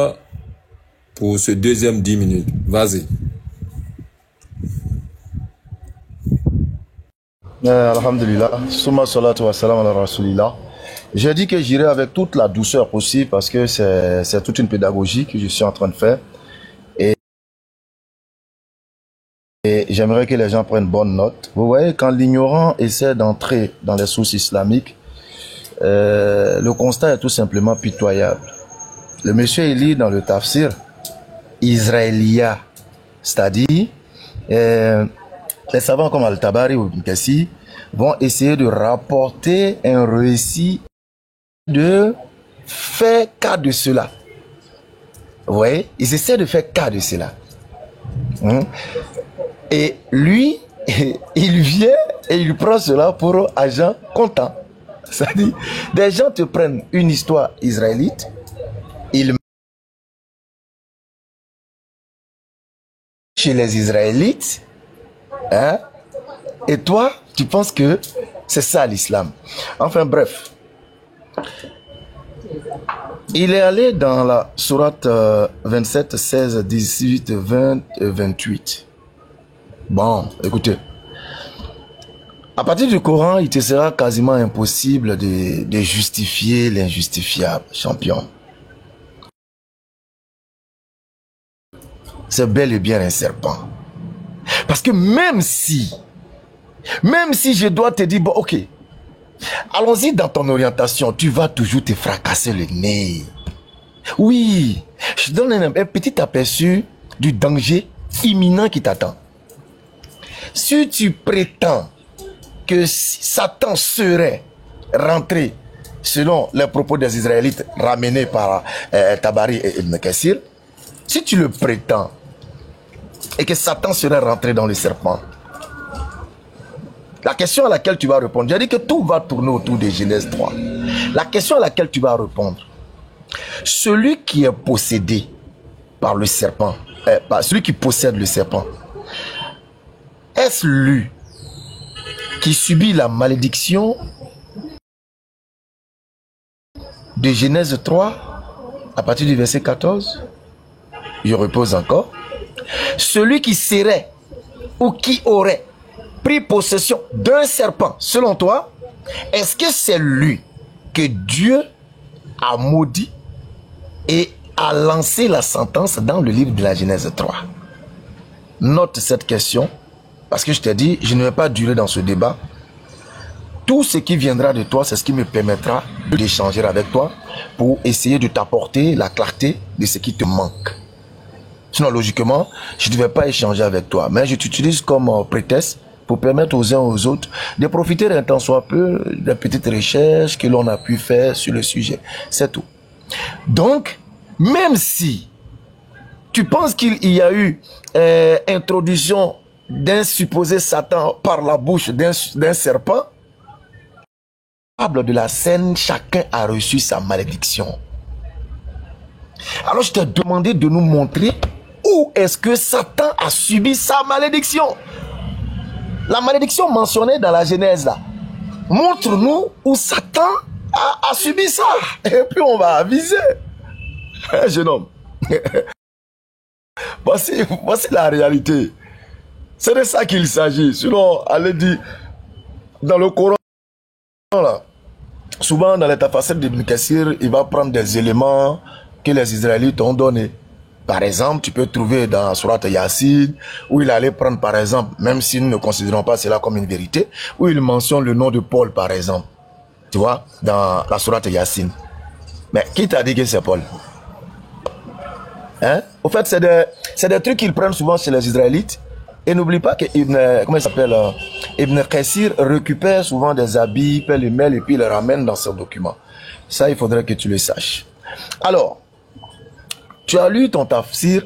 pour ce deuxième 10 minutes. Vas-y. Alhamdulillah. Summa salatu wa salam ala rasulillah. J'ai dit que j'irai avec toute la douceur possible parce que c'est toute une pédagogie que je suis en train de faire. Et j'aimerais que les gens prennent bonne note. Vous voyez, quand l'ignorant essaie d'entrer dans les sources islamiques, le constat est tout simplement pitoyable. Le monsieur il lit dans le tafsir Israélia, c'est-à-dire les savants comme Al-Tabari ou Ibn vont essayer de rapporter un récit de faire cas de cela. Vous voyez, ils essaient de faire cas de cela. Et lui, il vient et il prend cela pour agent comptant. C'est-à-dire, des gens te prennent une histoire israélite, ils chez les Israélites, hein, et toi, tu penses que c'est ça l'islam. Enfin bref, il est allé dans la sourate 27, 16, 18, 20 et 28. Bon, écoutez, à partir du Coran, il te sera quasiment impossible de justifier l'injustifiable, champion. C'est bel et bien un serpent. Parce que même si je dois te dire, bon, ok, allons-y dans ton orientation, tu vas toujours te fracasser le nez. Oui, je donne un petit aperçu du danger imminent qui t'attend. Si tu prétends que Satan serait rentré, selon les propos des Israélites ramenés par Tabari et Ibn Kassir, si tu le prétends, et que Satan serait rentré dans le serpent, la question à laquelle tu vas répondre, j'ai dit que tout va tourner autour de Genèse 3. La question à laquelle tu vas répondre, celui qui est possédé par le serpent, celui qui possède le serpent, est-ce lui qui subit la malédiction de Genèse 3 à partir du verset 14? Je repose encore. Celui qui serait ou qui aurait pris possession d'un serpent, selon toi, est-ce que c'est lui que Dieu a maudit et a lancé la sentence dans le livre de la Genèse 3? Note cette question, parce que je t'ai dit, je ne vais pas durer dans ce débat. Tout ce qui viendra de toi, c'est ce qui me permettra d'échanger avec toi pour essayer de t'apporter la clarté de ce qui te manque. Sinon, logiquement, je ne vais pas échanger avec toi. Mais je t'utilise comme prétexte pour permettre aux uns aux autres de profiter d'un temps soit peu des petites recherches que l'on a pu faire sur le sujet. C'est tout. Donc, même si tu penses qu'il y a eu introduction d'un supposé Satan par la bouche d'un serpent, de la scène, chacun a reçu sa malédiction. Alors je t'ai demandé de nous montrer où est-ce que Satan a subi sa malédiction. La malédiction mentionnée dans la Genèse là. Montre-nous où Satan a subi ça. Et puis on va aviser. Jeune homme. Voici la réalité. C'est de ça qu'il s'agit. Sinon, allez dire, dans le Coran, là, souvent dans les tafassirs d'Ibn Kassir, il va prendre des éléments que les Israélites ont donnés. Par exemple, tu peux trouver dans Surat Yassine, où il allait prendre par exemple, même si nous ne considérons pas cela comme une vérité, où il mentionne le nom de Paul par exemple. Tu vois, dans la Surat Yassine. Mais qui t'a dit que c'est Paul? Hein? Au fait, c'est des trucs qu'ils prennent souvent chez les Israélites. Et n'oublie pas que Ibn Kassir récupère souvent des habits, pêle-mêle, et puis il les ramène dans ses documents. Ça, il faudrait que tu le saches. Alors, tu as lu ton tafsir,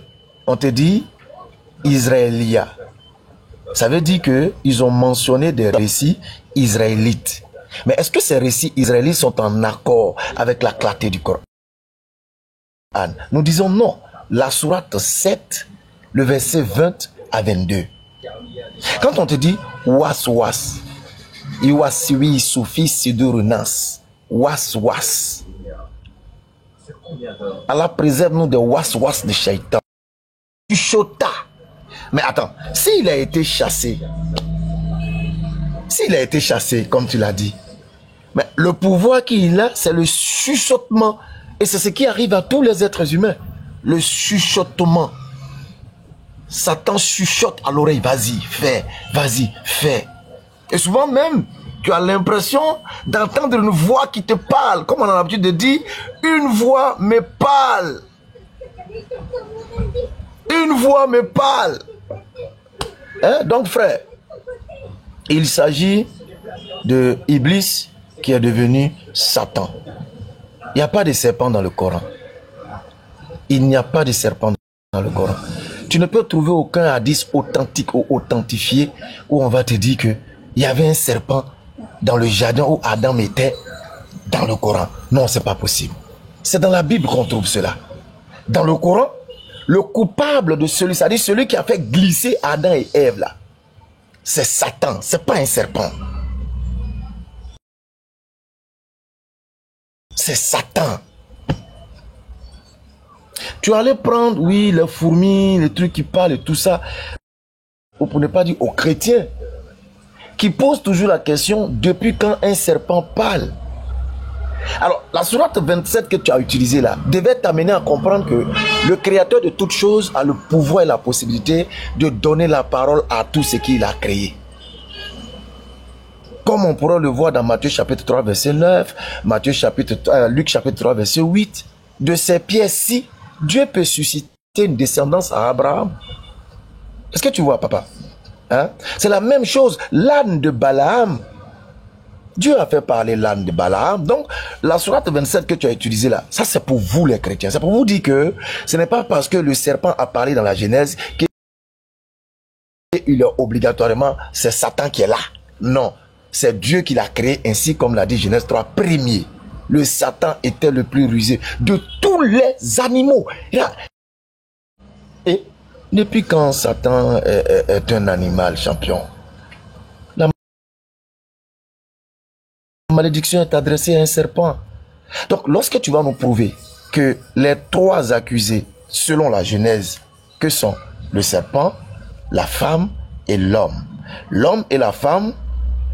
on te dit Israélia. Ça veut dire qu'ils ont mentionné des récits israélites. Mais est-ce que ces récits israélites sont en accord avec la clarté du Coran? Nous disons non. La sourate 7, le verset 20 à 22. Quand on te dit was, iwasiwi soufi sidurunas, was. Allah préserve nous de was de shaitan. chuchota. Mais attends, s'il a été chassé, comme tu l'as dit, mais le pouvoir qu'il a, c'est le chuchotement. Et c'est ce qui arrive à tous les êtres humains. Le chuchotement. Satan chuchote à l'oreille, vas-y, fais, vas-y, fais. Et souvent même, tu as l'impression d'entendre une voix qui te parle. Comme on a l'habitude de dire, une voix me parle. Une voix me parle. Hein? Donc frère, il s'agit de Iblis qui est devenu Satan. Il n'y a pas de serpent dans le Coran. Il n'y a pas de serpent dans le Coran. Tu ne peux trouver aucun hadith authentique ou authentifié où on va te dire qu'il y avait un serpent dans le jardin où Adam était dans le Coran. Non, c'est pas possible. C'est dans la Bible qu'on trouve cela. Dans le Coran, le coupable de celui, c'est-à-dire celui qui a fait glisser Adam et Ève là, c'est Satan, c'est pas un serpent. C'est Satan. Tu allais prendre, oui, les fourmis, les trucs qui parlent et tout ça, ou pour ne pas dire aux chrétiens, qui posent toujours la question, depuis quand un serpent parle? Alors, la sourate 27 que tu as utilisée là, devait t'amener à comprendre que le créateur de toutes choses a le pouvoir et la possibilité de donner la parole à tout ce qu'il a créé. Comme on pourrait le voir dans Matthieu chapitre 3 verset 9, Luc chapitre 3 verset 8, de ces pièces-ci, Dieu peut susciter une descendance à Abraham. Est-ce que tu vois, papa? Hein? C'est la même chose, l'âne de Balaam. Dieu a fait parler l'âne de Balaam. Donc, la sourate 27 que tu as utilisée là, ça c'est pour vous les chrétiens. C'est pour vous dire que ce n'est pas parce que le serpent a parlé dans la Genèse qu'il est obligatoirement, c'est Satan qui est là. Non, c'est Dieu qui l'a créé ainsi comme l'a dit Genèse 3, premier. Le Satan était le plus rusé de tous les animaux. Et depuis quand Satan est un animal champion? La malédiction est adressée à un serpent. Donc lorsque tu vas nous prouver que les trois accusés, selon la Genèse, que sont le serpent, la femme et l'homme. L'homme et la femme,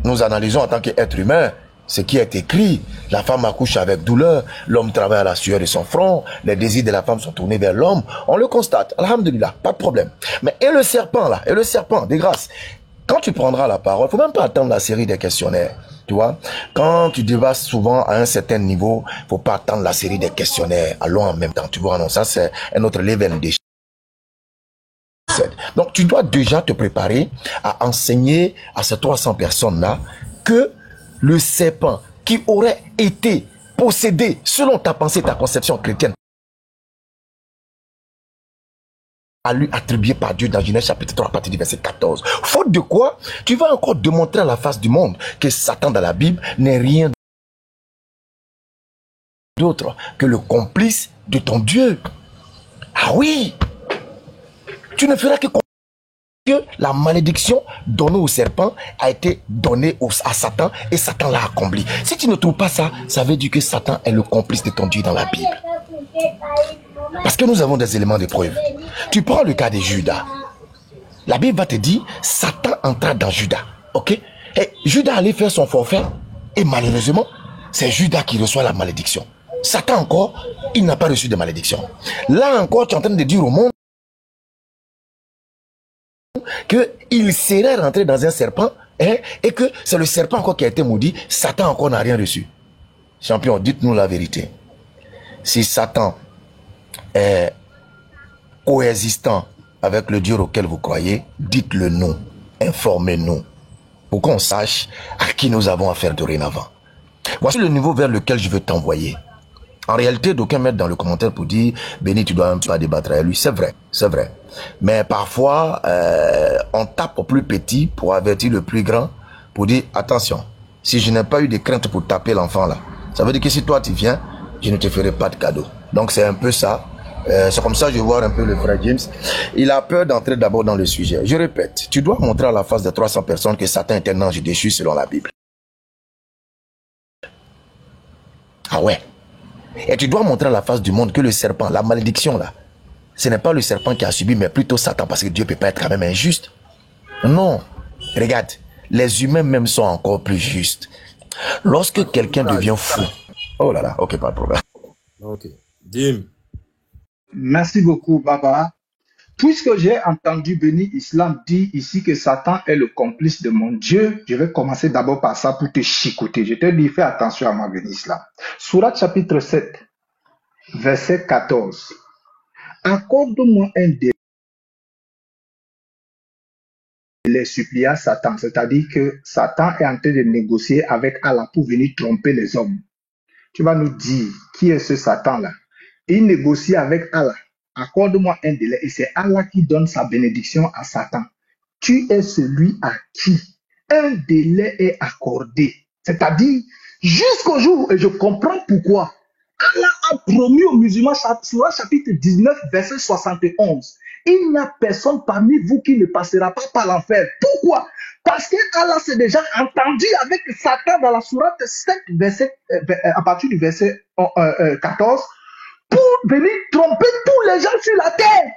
nous analysons en tant qu'être humain ce qui est écrit. La femme accouche avec douleur, l'homme travaille à la sueur de son front, les désirs de la femme sont tournés vers l'homme. On le constate, alhamdulillah, pas de problème. Mais et le serpent là, et le serpent, des grâces, quand tu prendras la parole, il ne faut même pas attendre la série des questionnaires. Tu vois, quand tu débasses souvent à un certain niveau, il ne faut pas attendre la série des questionnaires. Allons en même temps, tu vois, non, ça c'est un autre level d'échec. Donc tu dois déjà te préparer à enseigner à ces 300 personnes-là que le serpent qui aurait été possédé selon ta pensée, ta conception chrétienne, a lui attribué par Dieu dans Genèse chapitre 3 à partir du verset 14. Faute de quoi, tu vas encore démontrer à la face du monde que Satan dans la Bible n'est rien d'autre que le complice de ton Dieu. Ah oui, tu ne feras que la malédiction donnée au serpent a été donnée à Satan et Satan l'a accompli. Si tu ne trouves pas ça, ça veut dire que Satan est le complice de ton Dieu dans la Bible. Parce que nous avons des éléments de preuve. Tu prends le cas de Judas. La Bible va te dire, Satan entra dans Judas. Ok? Et Judas allait faire son forfait et malheureusement, c'est Judas qui reçoit la malédiction. Satan encore, il n'a pas reçu de malédiction. Là encore, tu es en train de dire au monde qu'il serait rentré dans un serpent hein, et que c'est le serpent encore qui a été maudit. Satan encore n'a rien reçu. Champion, dites-nous la vérité. Si Satan est coexistant avec le Dieu auquel vous croyez, dites-le nous, informez-nous, pour qu'on sache à qui nous avons affaire dorénavant. Voici le niveau vers lequel je veux t'envoyer. En réalité, d'aucuns mettent dans le commentaire pour dire « Béni, tu dois un peu pas débattre avec lui ». C'est vrai, c'est vrai. Mais parfois, on tape au plus petit pour avertir le plus grand, pour dire « Attention, si je n'ai pas eu de crainte pour taper l'enfant là, ça veut dire que si toi tu viens, je ne te ferai pas de cadeau. » Donc c'est un peu ça. C'est comme ça que je vois un peu le frère James. Il a peur d'entrer d'abord dans le sujet. Je répète, tu dois montrer à la face de 300 personnes que Satan est un ange déchu selon la Bible. Ah ouais. Et tu dois montrer à la face du monde que le serpent, la malédiction là, ce n'est pas le serpent qui a subi, mais plutôt Satan, parce que Dieu ne peut pas être quand même injuste. Non. Regarde, les humains même sont encore plus justes. Lorsque quelqu'un devient fou... Oh là là, ok, pas de problème. Ok. Dim. Merci beaucoup, Baba. Puisque j'ai entendu Béni Islam dire ici que Satan est le complice de mon Dieu, je vais commencer d'abord par ça pour te chicoter. Je te dis, fais attention à moi, Béni Islam. Sourate chapitre 7, verset 14. Accorde-moi un délai, supplia Satan. C'est-à-dire que Satan est en train de négocier avec Allah pour venir tromper les hommes. Tu vas nous dire qui est ce Satan-là. Il négocie avec Allah. Accorde-moi un délai. Et c'est Allah qui donne sa bénédiction à Satan. Tu es celui à qui un délai est accordé. C'est-à-dire, jusqu'au jour, et je comprends pourquoi, Allah a promis aux musulmans, sur chapitre 19, verset 71, il n'y a personne parmi vous qui ne passera pas par l'enfer. Pourquoi? Parce que Allah s'est déjà entendu avec Satan dans la sourate 7, à partir du verset 14, pour venir tromper tous les gens sur la terre.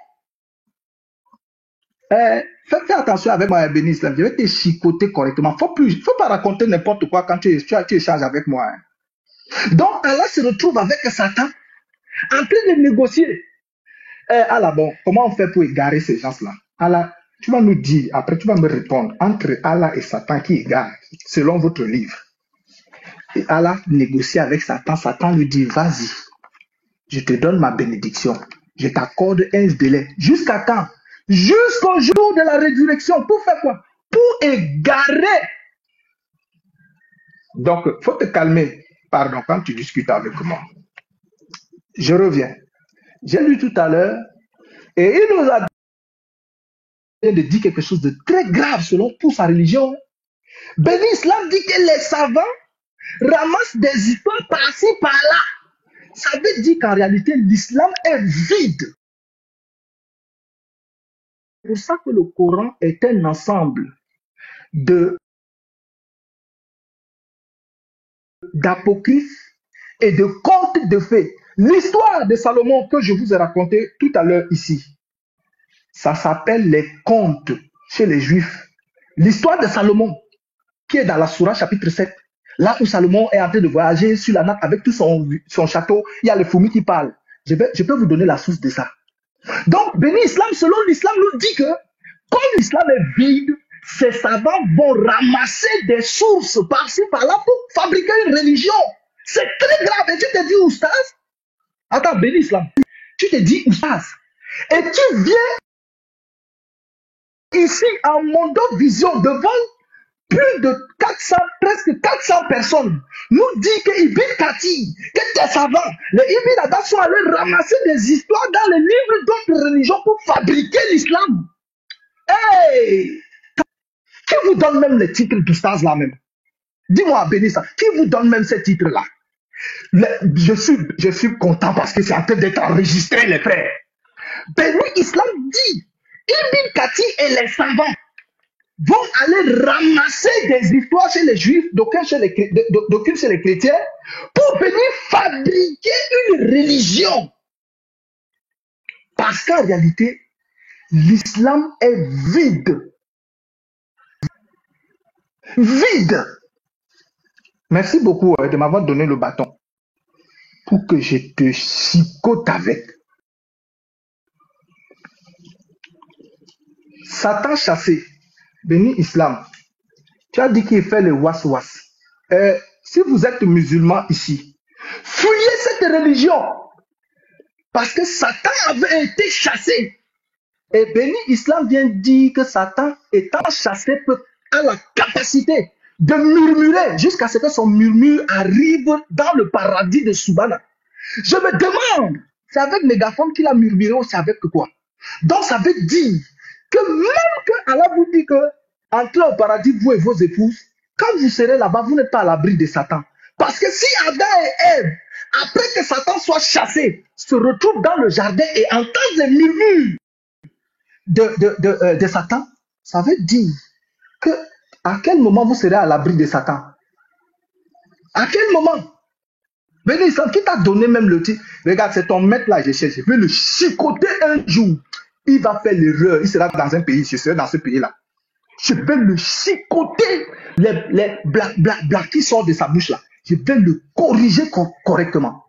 Fais attention avec moi, Béni Islam. Je vais te chicoter correctement. Faut pas raconter n'importe quoi quand tu échanges avec moi. Donc, Allah se retrouve avec Satan en train de négocier. Allah, bon, comment on fait pour égarer ces gens-là? Allah, tu vas nous dire, après tu vas me répondre, entre Allah et Satan, qui égare, selon votre livre. Et Allah négocie avec Satan. Satan lui dit, vas-y, je te donne ma bénédiction. Je t'accorde un délai. Jusqu'à quand? Jusqu'au jour de la résurrection. Pour faire quoi? Pour égarer. Donc, il faut te calmer. Pardon, quand tu discutes avec moi. Je reviens. J'ai lu tout à l'heure et il nous a de dire quelque chose de très grave selon pour sa religion. Béni Islam dit que les savants ramassent des histoires par-ci, par-là. Ça veut dire qu'en réalité, l'islam est vide. C'est pour ça que le Coran est un ensemble d'apocryphes et de contes de fées. L'histoire de Salomon que je vous ai raconté tout à l'heure ici, ça s'appelle les contes chez les Juifs. L'histoire de Salomon, qui est dans la Sourate chapitre 7, là où Salomon est en train de voyager sur la nappe avec tout son château, il y a les fourmis qui parlent. Je peux vous donner la source de ça. Donc, Béni Islam, selon l'islam, nous dit que comme l'islam est vide, ces savants vont ramasser des sources par-ci, par-là pour fabriquer une religion. C'est très grave. Et tu te dis, Oustaz, attends, Béni Islam, tu te dis, Oustaz, et tu viens ici en Mondo Vision devant plus de 400, presque 400 personnes, nous dit que Ibn Kati, que tes savants, les Ibn Abbas sont allés ramasser des histoires dans les livres d'autres religions pour fabriquer l'islam. Hey! Qui vous donne même les titres d'Oustaz là même? Dis-moi, Béni, ça. Qui vous donne même ces titres-là? Je suis content parce que c'est en train d'être enregistré, les frères. Béni Islam dit, Ibn Kati et les savants vont aller ramasser des histoires chez les juifs, d'aucuns chez les chrétiens, pour venir fabriquer une religion. Parce qu'en réalité, l'islam est vide. Vide. Merci beaucoup de m'avoir donné le bâton pour que je te chicote avec. Satan chassé. Béni Islam, tu as dit qu'il fait le was-was. Si vous êtes musulman ici, fuyez cette religion. Parce que Satan avait été chassé. Et Béni Islam vient dire que Satan, étant chassé, a la capacité de murmurer jusqu'à ce que son murmure arrive dans le paradis de Subhana. Je me demande, c'est avec mégaphone qu'il a murmuré ou c'est avec quoi? Donc ça veut dire que même que Allah vous dit que entrez au paradis, vous et vos épouses, quand vous serez là-bas, vous n'êtes pas à l'abri de Satan. Parce que si Adam et Ève, après que Satan soit chassé, se retrouvent dans le jardin et entendent les murmures de Satan, ça veut dire que à quel moment vous serez à l'abri de Satan? À quel moment? Béni Islam, qui t'a donné même le titre? Regarde, c'est ton maître là, je cherche. Je vais le chicoter un jour. Il va faire l'erreur. Il sera dans un pays, je serai dans ce pays-là. Je vais le chicoter. Les blagues qui sortent de sa bouche là. Je vais le corriger correctement.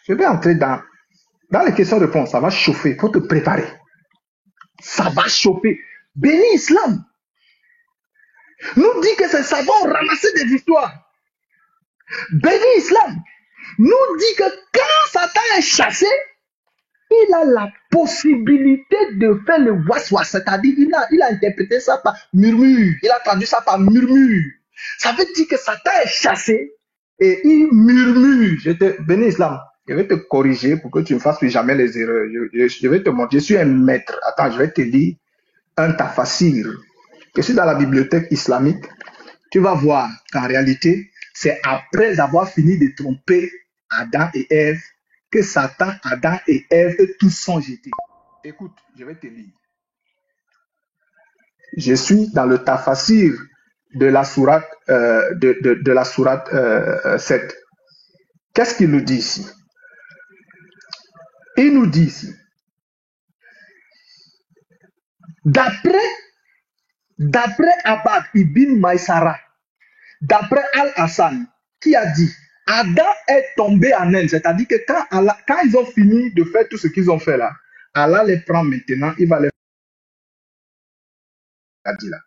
Je vais entrer dans les questions-réponses. Ça va chauffer. Il faut te préparer. Ça va chauffer. Béni Islam nous dit que c'est savant ramasser des histoires. Béni Islam nous dit que quand Satan est chassé, il a la possibilité de faire le waswas, c'est-à-dire il a interprété ça par murmure, il a traduit ça par murmure. Ça veut dire que Satan est chassé et il murmure. Béni Islam, je vais te corriger pour que tu ne fasses plus jamais les erreurs. Je vais te montrer, je suis un maître. Attends, je vais te lire un tafsir. Je suis dans la bibliothèque islamique. Tu vas voir qu'en réalité, c'est après avoir fini de tromper Adam et Ève que Satan, Adam et Ève, tous sont jetés. Écoute, je vais te lire. Je suis dans le tafsir de la sourate, de la sourate 7. Qu'est-ce qu'il nous dit ici? Il nous dit ici, d'après Abad ibn Maïsara, d'après Al-Hassan, qui a dit, Adam est tombé en Inde, c'est-à-dire que quand ils ont fini de faire tout ce qu'ils ont fait là, Allah les prend maintenant, il va les faire là.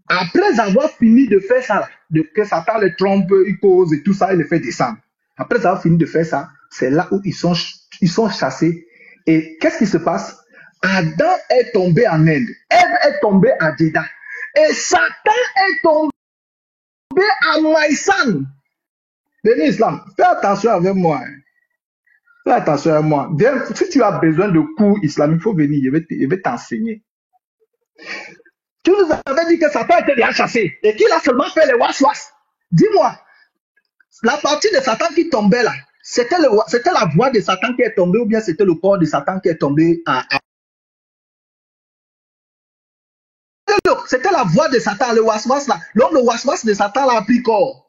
Après avoir fini de faire ça, que Satan les trompe, il cause et tout ça, il les fait descendre. Après avoir fini de faire ça, c'est là où ils sont chassés. Et qu'est-ce qui se passe? Adam est tombé en Inde, Ève est tombée à Jeddah, et Satan est tombé à Maïsan. Béni Islam, fais attention avec moi. Fais attention avec moi. Viens, si tu as besoin de cours islamiques, il faut venir, je vais t'enseigner. Tu nous avais dit que Satan était déjà chassé et qu'il a seulement fait les waswas. Dis-moi, la partie de Satan qui tombait là, c'était la voix de Satan qui est tombée ou bien c'était le corps de Satan qui est tombé C'était la voix de Satan, le waswas là. Donc le waswas de Satan l'a pris corps.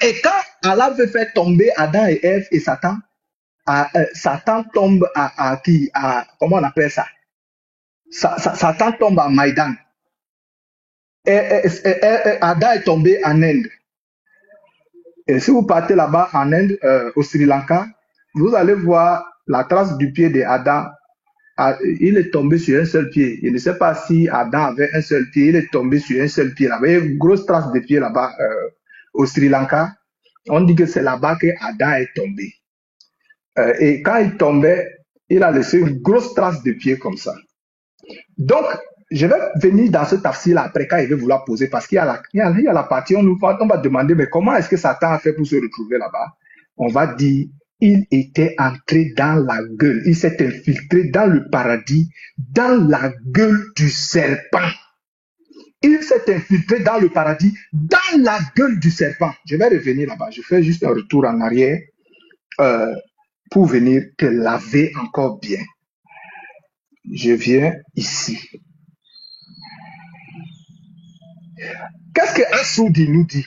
Et quand Allah veut faire tomber Adam et Ève et Satan, Satan tombe comment on appelle ça? Satan tombe à Maïdan. Et Adam est tombé en Inde. Et si vous partez là-bas en Inde, au Sri Lanka, vous allez voir la trace du pied d'Adam. Il est tombé sur un seul pied. Je ne sais pas si Adam avait un seul pied. Il est tombé sur un seul pied là-bas. Il y a une grosse trace de pied là-bas au Sri Lanka. On dit que c'est là-bas que Adam est tombé. Et quand il tombait, il a laissé une grosse trace de pied comme ça. Donc, je vais venir dans ce tafsir-là après quand il va vouloir poser, parce qu'il y a la partie, on va demander, mais comment est-ce que Satan a fait pour se retrouver là-bas? On va dire, il était entré dans la gueule, il s'est infiltré dans le paradis, dans la gueule du serpent. Il s'est infiltré dans le paradis, dans la gueule du serpent. Je vais revenir là-bas, je fais juste un retour en arrière pour venir te laver encore bien. Je viens ici. Qu'est-ce que Assoudi nous dit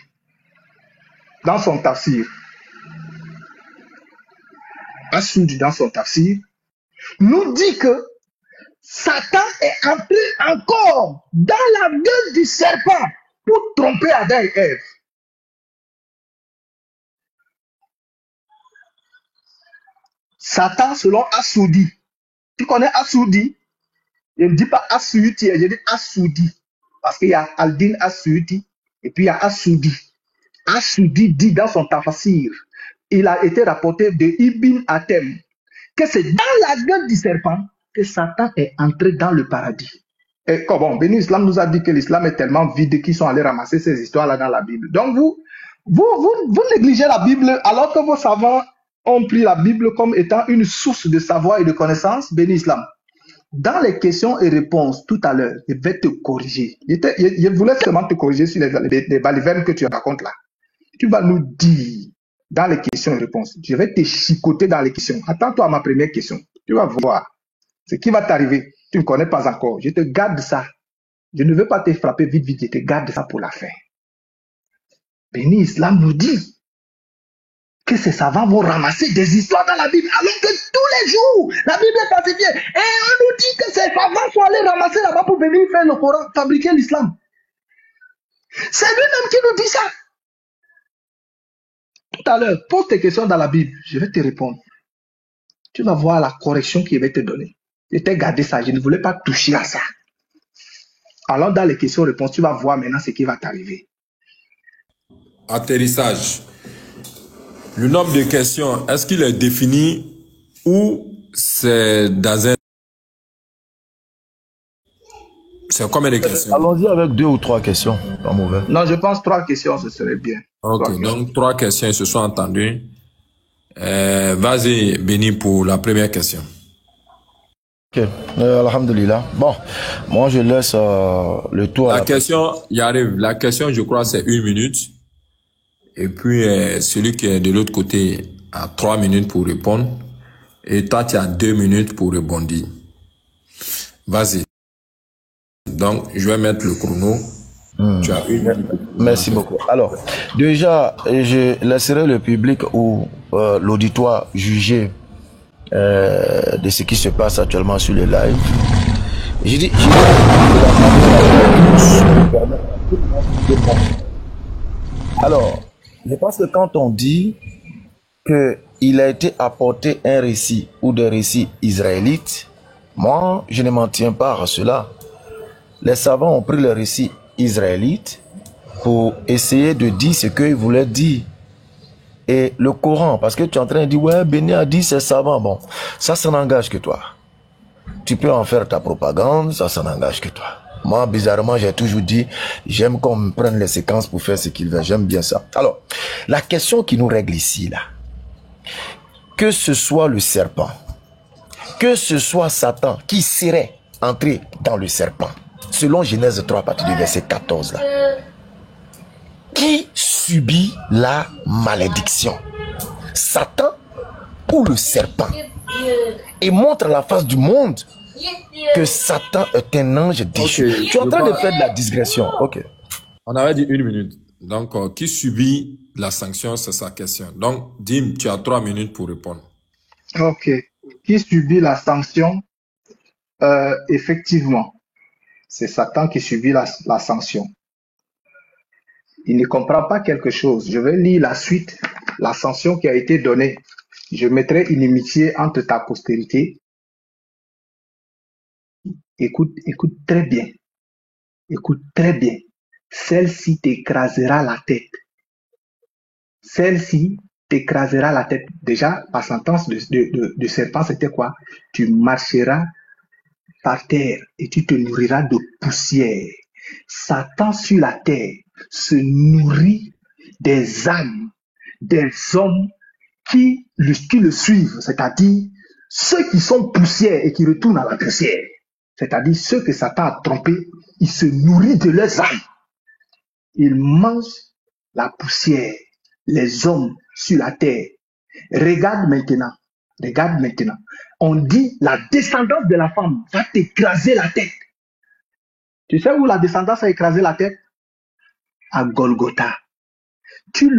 dans son tafsir? Assoudi dans son tafsir nous dit que Satan est entré encore dans la gueule du serpent pour tromper Adam et Ève. Satan selon Assoudi. Tu connais Assoudi? Je ne dis pas Assoudi, je dis Assoudi. Parce qu'il y a Aldin Assoudi et puis il y a Assoudi. Assoudi dit dans son tafsir, il a été rapporté de Ibn Atem, que c'est dans la gueule du serpent que Satan est entré dans le paradis. Et bon, Béni Islam nous a dit que l'islam est tellement vide qu'ils sont allés ramasser ces histoires-là dans la Bible. Donc vous négligez la Bible alors que vos savants ont pris la Bible comme étant une source de savoir et de connaissance. Béni Islam. Dans les questions et réponses tout à l'heure, je vais te corriger. Je voulais seulement te corriger sur les balivernes que tu racontes là. Tu vas nous dire dans les questions et réponses. Je vais te chicoter dans les questions. Attends-toi à ma première question. Tu vas voir ce qui va t'arriver. Tu ne connais pas encore. Je te garde ça. Je ne veux pas te frapper vite, vite. Je te garde ça pour la fin. Béni Islam nous dit que ces savants vont ramasser des histoires dans la Bible, alors que tous les jours, la Bible est falsifiée. Et on nous dit que ces savants sont allés ramasser là-bas pour venir faire le Coran, fabriquer l'islam. C'est lui-même qui nous dit ça. Tout à l'heure, pose tes questions dans la Bible, je vais te répondre. Tu vas voir la correction qu'il va te donner. Je t'ai gardé ça, je ne voulais pas toucher à ça. Alors dans les questions-réponses, tu vas voir maintenant ce qui va t'arriver. Atterrissage. Le nombre de questions, est-ce qu'il est défini ou c'est dans un... C'est combien de questions? Allons-y avec 2 ou 3 questions, pas mauvais. Non, je pense 3 questions, ce serait bien. Ok, donc 3 questions, ils se sont entendus. Vas-y, Béni, pour la première question. Ok, alhamdulillah. Bon, moi je laisse le tour à la question, il arrive. La question, je crois, c'est 1 minute. Et puis, celui qui est de l'autre côté a 3 minutes pour répondre. Et toi, tu as 2 minutes pour rebondir. Vas-y. Donc, je vais mettre le chrono. Tu as 1 minute. Merci beaucoup. Alors, déjà, je laisserai le public ou l'auditoire juger de ce qui se passe actuellement sur le live. Je dis, alors, je pense que quand on dit qu'il a été apporté un récit ou des récits israélites, moi, je ne m'en tiens pas à cela. Les savants ont pris le récit israélite pour essayer de dire ce qu'ils voulaient dire. Et le Coran, parce que tu es en train de dire, ouais, Béni a dit c'est savant. Bon, ça n'engage que toi. Tu peux en faire ta propagande, ça n'engage que toi. Moi, bizarrement, j'ai toujours dit, j'aime qu'on me prenne les séquences pour faire ce qu'il veut. J'aime bien ça. Alors, la question qui nous règle ici, là, que ce soit le serpent, que ce soit Satan qui serait entré dans le serpent, selon Genèse 3 à partir du verset 14, là, qui subit la malédiction? Satan ou le serpent? Et montre à la face du monde que Satan est un ange déchu. Okay, tu es en train de faire de la digression. Ok. On avait dit 1 minute. Donc, qui subit la sanction, c'est sa question. Donc, Dim, tu as 3 minutes pour répondre. Ok. Qui subit la sanction? Effectivement, c'est Satan qui subit la sanction. Il ne comprend pas quelque chose. Je vais lire la suite, la sanction qui a été donnée. Je mettrai inimitié entre ta postérité. Écoute très bien. Écoute très bien. Celle-ci t'écrasera la tête. Celle-ci t'écrasera la tête. Déjà, la sentence de serpent, c'était quoi? Tu marcheras par terre et tu te nourriras de poussière. Satan sur la terre se nourrit des âmes, des hommes qui le suivent, c'est-à-dire ceux qui sont poussière et qui retournent à la poussière. C'est-à-dire ceux que Satan a trompés, il se nourrit de leurs âmes. Il mange la poussière, les hommes sur la terre. Regarde maintenant. On dit la descendance de la femme va t'écraser la tête. Tu sais où la descendance a écrasé la tête? À Golgotha. Tu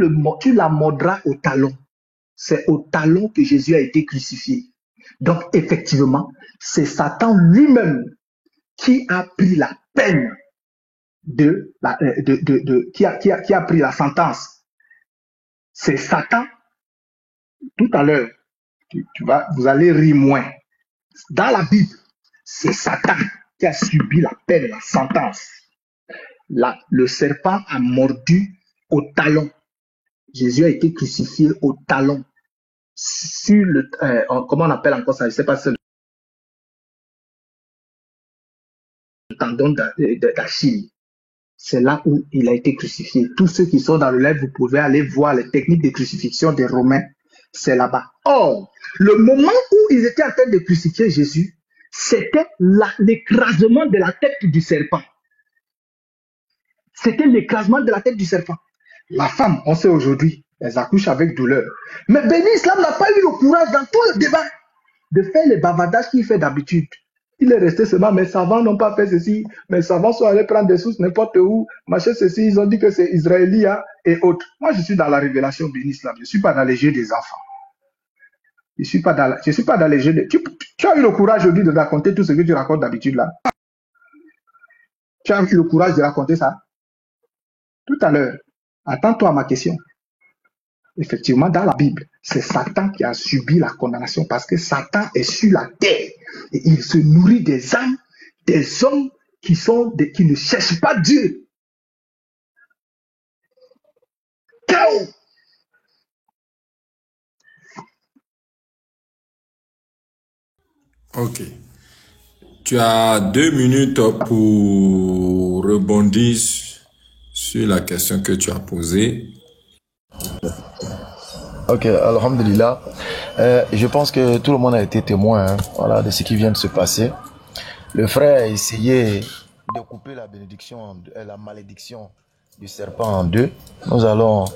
la mordras au talon. C'est au talon que Jésus a été crucifié. Donc, effectivement, c'est Satan lui-même qui a pris la peine qui a pris la sentence. C'est Satan. Tout à l'heure, vous allez rire moins. Dans la Bible, c'est Satan qui a subi la peine, la sentence. Le serpent a mordu au talon. Jésus a été crucifié au talon. Sur le, comment on appelle encore ça? Je ne sais pas si c'est le tendon d'Achille. C'est là où il a été crucifié. Tous ceux qui sont dans le live, vous pouvez aller voir les techniques de crucifixion des Romains. C'est là-bas. Or, le moment où ils étaient en train de crucifier Jésus, c'était l'écrasement de la tête du serpent. C'était l'écrasement de la tête du serpent. La femme, on sait aujourd'hui, elles accouchent avec douleur. Mais Béni Islam n'a pas eu le courage dans tout le débat de faire les bavardages qu'il fait d'habitude. Il est resté seulement, mes savants n'ont pas fait ceci, mes savants sont allés prendre des sources n'importe où, machin ceci, ils ont dit que c'est israélien et autres. Moi, je suis dans la révélation de l'islam, je ne suis pas dans les jeux des enfants. Je ne suis pas dans les jeux de... Tu as eu le courage aujourd'hui de raconter tout ce que tu racontes d'habitude là. Tu as eu le courage de raconter ça tout à l'heure. Attends-toi à ma question. Effectivement, dans la Bible, c'est Satan qui a subi la condamnation parce que Satan est sur la terre et il se nourrit des âmes, des hommes qui ne cherchent pas Dieu. Chaos. Ok. Tu as 2 minutes pour rebondir sur la question que tu as posée. Ok, alhamdulillah. Je pense que tout le monde a été témoin voilà, de ce qui vient de se passer. Le frère a essayé de couper la bénédiction, la malédiction du serpent en deux. Nous allons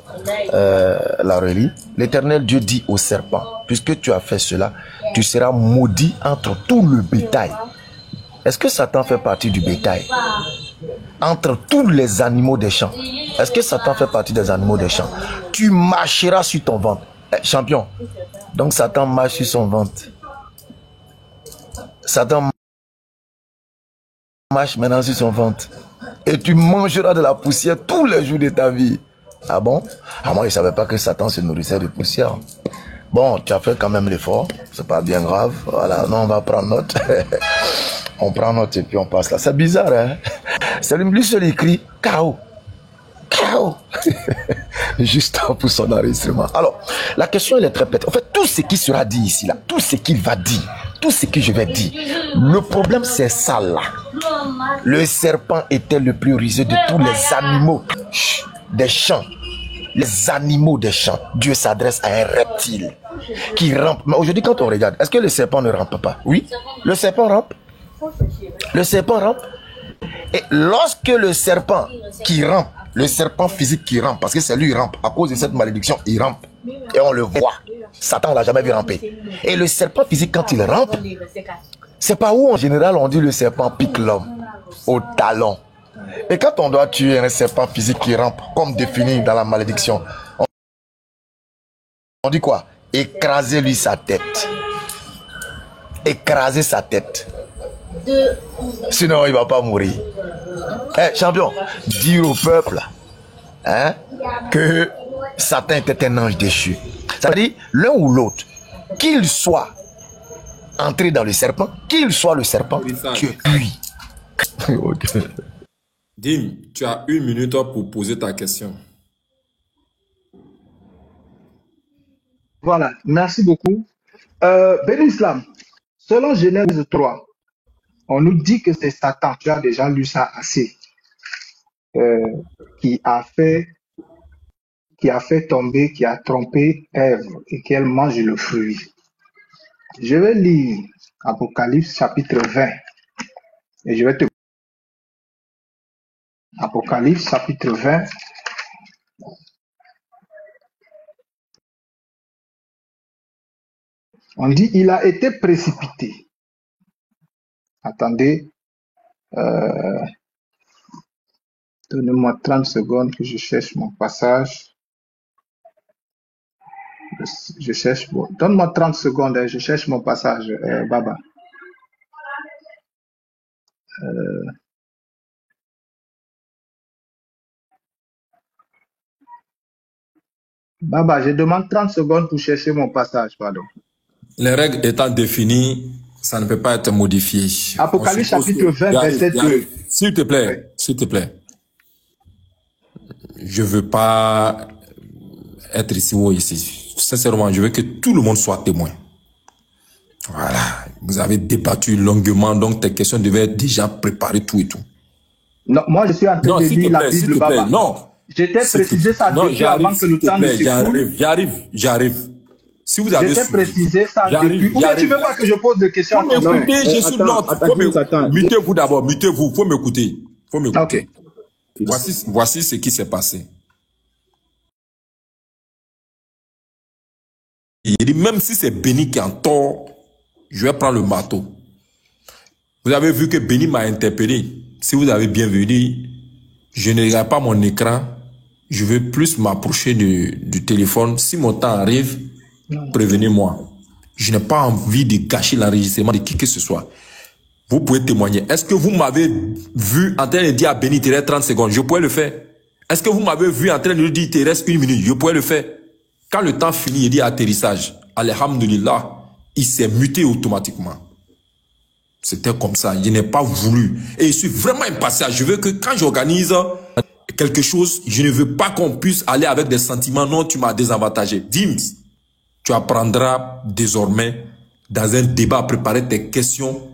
la relire. L'Éternel Dieu dit au serpent, puisque tu as fait cela, tu seras maudit entre tout le bétail. Est-ce que Satan fait partie du bétail? Entre tous les animaux des champs. Est-ce que Satan fait partie des animaux des champs? Tu marcheras sur ton ventre. Champion. Donc Satan marche sur son ventre. Satan marche maintenant sur son ventre. Et tu mangeras de la poussière tous les jours de ta vie. Ah bon? Ah, moi je ne savais pas que Satan se nourrissait de poussière. Bon, tu as fait quand même l'effort. C'est pas bien grave. Voilà, non, on va prendre note. On prend note et puis on passe là. C'est bizarre, hein? C'est lui seul écrit KO. KO. Juste pour son enregistrement. Alors, la question elle est très bête. En fait, tout ce qui sera dit ici, là, tout ce qu'il va dire, tout ce que je vais dire, le problème c'est ça là. Le serpent était le plus rusé de tous les animaux des champs. Les animaux des champs. Dieu s'adresse à un reptile qui rampe. Mais aujourd'hui, quand on regarde, est-ce que le serpent ne rampe pas? Oui. Le serpent rampe. Le serpent rampe. Et lorsque le serpent qui rampe, le serpent physique qui rampe, parce que c'est lui qui rampe, à cause de cette malédiction, il rampe. Et on le voit. Satan, on l'a jamais vu ramper. Et le serpent physique, quand il rampe, c'est pas où en général on dit le serpent pique l'homme au talon. Et quand on doit tuer un serpent physique qui rampe, comme défini dans la malédiction, on dit quoi? Écraser lui sa tête. Écraser sa tête. Sinon, il ne va pas mourir. Hey, champion, dire au peuple hein, que Satan était un ange déchu. Ça veut dire l'un ou l'autre, qu'il soit entré dans le serpent, qu'il soit le serpent, que lui. Okay. Dim, tu as 1 minute pour poser ta question. Voilà, merci beaucoup. Ben Islam, selon Genèse 3, on nous dit que c'est Satan, tu as déjà lu ça assez, qui a fait tomber, qui a trompé Ève et qu'elle mange le fruit. Je vais lire Apocalypse chapitre 20 et je vais te... Apocalypse chapitre 20. On dit il a été précipité. Attendez. Donnez-moi 30 secondes que je cherche mon passage. Je cherche. Bon, donne-moi 30 secondes, hein, je cherche mon passage, Baba. Baba, je demande 30 secondes pour chercher mon passage, pardon. Les règles étant définies, ça ne peut pas être modifié. Apocalypse chapitre 20, verset 2. S'il te plaît, s'il te plaît. Je veux pas être ici ou ici. Sincèrement, je veux que tout le monde soit témoin. Voilà. Vous avez débattu longuement, donc tes questions devaient être déjà préparées, tout et tout. Non, moi je suis en train de lire la Bible, Baba. Non. J'étais précisé ça depuis avant que le temps ne s'écoule. J'arrive. Si vous avez... J'étais précisé ça depuis. Ou bien tu veux pas que je pose des questions? Faut m'écouter, je suis l'autre. Mutez-vous d'abord, mutez-vous. Faut m'écouter. Ok. Voici ce qui s'est passé. Il dit, même si c'est Béni qui est en tort, je vais prendre le marteau. Vous avez vu que Béni m'a interpellé. Si vous avez bien vu, je ne regarde pas mon écran. Je veux plus m'approcher du téléphone. Si mon temps arrive, prévenez-moi. Je n'ai pas envie de gâcher l'enregistrement de qui que ce soit. Vous pouvez témoigner. Est-ce que vous m'avez vu en train de dire à Béni, il te reste 30 secondes? Je pourrais le faire. Est-ce que vous m'avez vu en train de lui dire, il te reste 1 minute? Je pourrais le faire. Quand le temps finit, il dit atterrissage. Alhamdulillah, il s'est muté automatiquement. C'était comme ça. Je n'ai pas voulu. Et je suis vraiment impatient. Je veux que quand j'organise quelque chose, je ne veux pas qu'on puisse aller avec des sentiments. Non, tu m'as désavantagé. Dims, tu apprendras désormais dans un débat à préparer tes questions.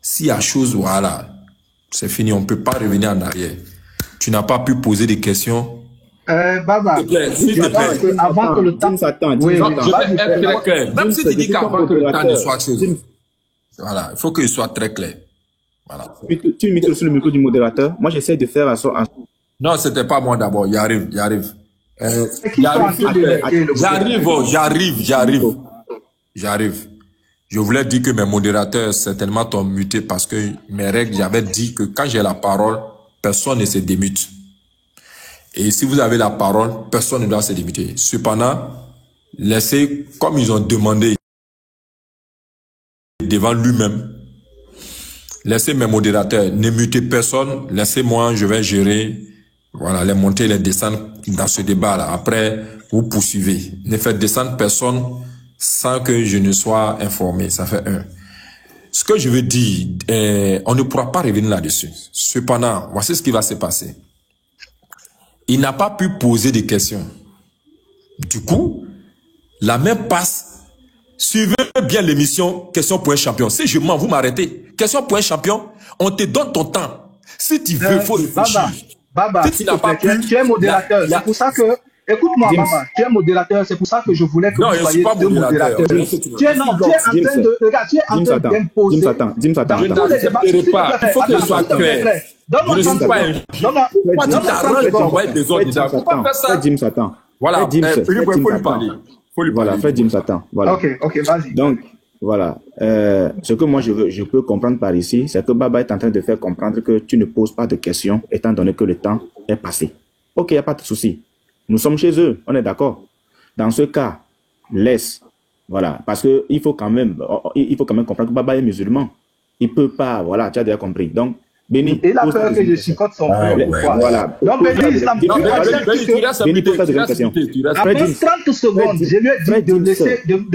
S'il y a chose, voilà, c'est fini. On ne peut pas revenir en arrière. Tu n'as pas pu poser des questions. Baba, S'il te plaît. avant que le temps s'attend. Oui, Non, je vais être très clair. Même si tu dis qu'avant que le temps ne soit chose. Voilà, il faut qu'il soit très clair. Voilà. Tu mets sur le micro du modérateur. Moi, j'essaie de faire un... Non, c'était pas moi d'abord. J'arrive. J'arrive. Je voulais dire que mes modérateurs certainement t'ont muté parce que mes règles, j'avais dit que quand j'ai la parole, personne ne se démute. Et si vous avez la parole, personne ne doit se démuter. Cependant, laissez, comme ils ont demandé devant lui-même, laissez mes modérateurs, ne mutez personne, laissez-moi, je vais gérer, voilà, les montées et les descendre dans ce débat-là. Après, vous poursuivez. Ne faites descendre personne sans que je ne sois informé. Ça fait un. Ce que je veux dire, on ne pourra pas revenir là-dessus. Cependant, voici ce qui va se passer. Il n'a pas pu poser des questions. Du coup, la main passe. Suivez bien l'émission Question pour un champion. Si je mens, vous m'arrêtez. Question pour un champion, on te donne ton temps. Si tu veux, il faut réfléchir. Baba, si tu n'as pas pu, tu es modérateur. C'est pour ça que... Écoute-moi, Baba, tu es modérateur. C'est pour ça que je voulais que vous soyez deux modérateurs. Tu es en train de... Regarde, tu es en train d'imposer... Dim s'attend. Je n'accepterai pas. Il faut que ce soit clair. Je ne suis pas un... Moi, tu t'arranges pour envoyer des ordres. Pourquoi faire ça? Dim s'attend. Voilà, il faut lui parler. Voilà, Fred Jim s'attend. Voilà. Ok, vas-y. Donc, voilà. Ce que moi je peux comprendre par ici, c'est que Baba est en train de faire comprendre que tu ne poses pas de questions, étant donné que le temps est passé. Ok, il n'y a pas de souci. Nous sommes chez eux, on est d'accord. Dans ce cas, laisse. Voilà. Parce que il faut quand même comprendre que Baba est musulman. Il peut pas, voilà, tu as déjà compris. Donc, Béni. Il a peur que je chicote son frère. Voilà. Donc, Béni, ça me Béni, pose ta question. Après 30 secondes, je lui ai dit de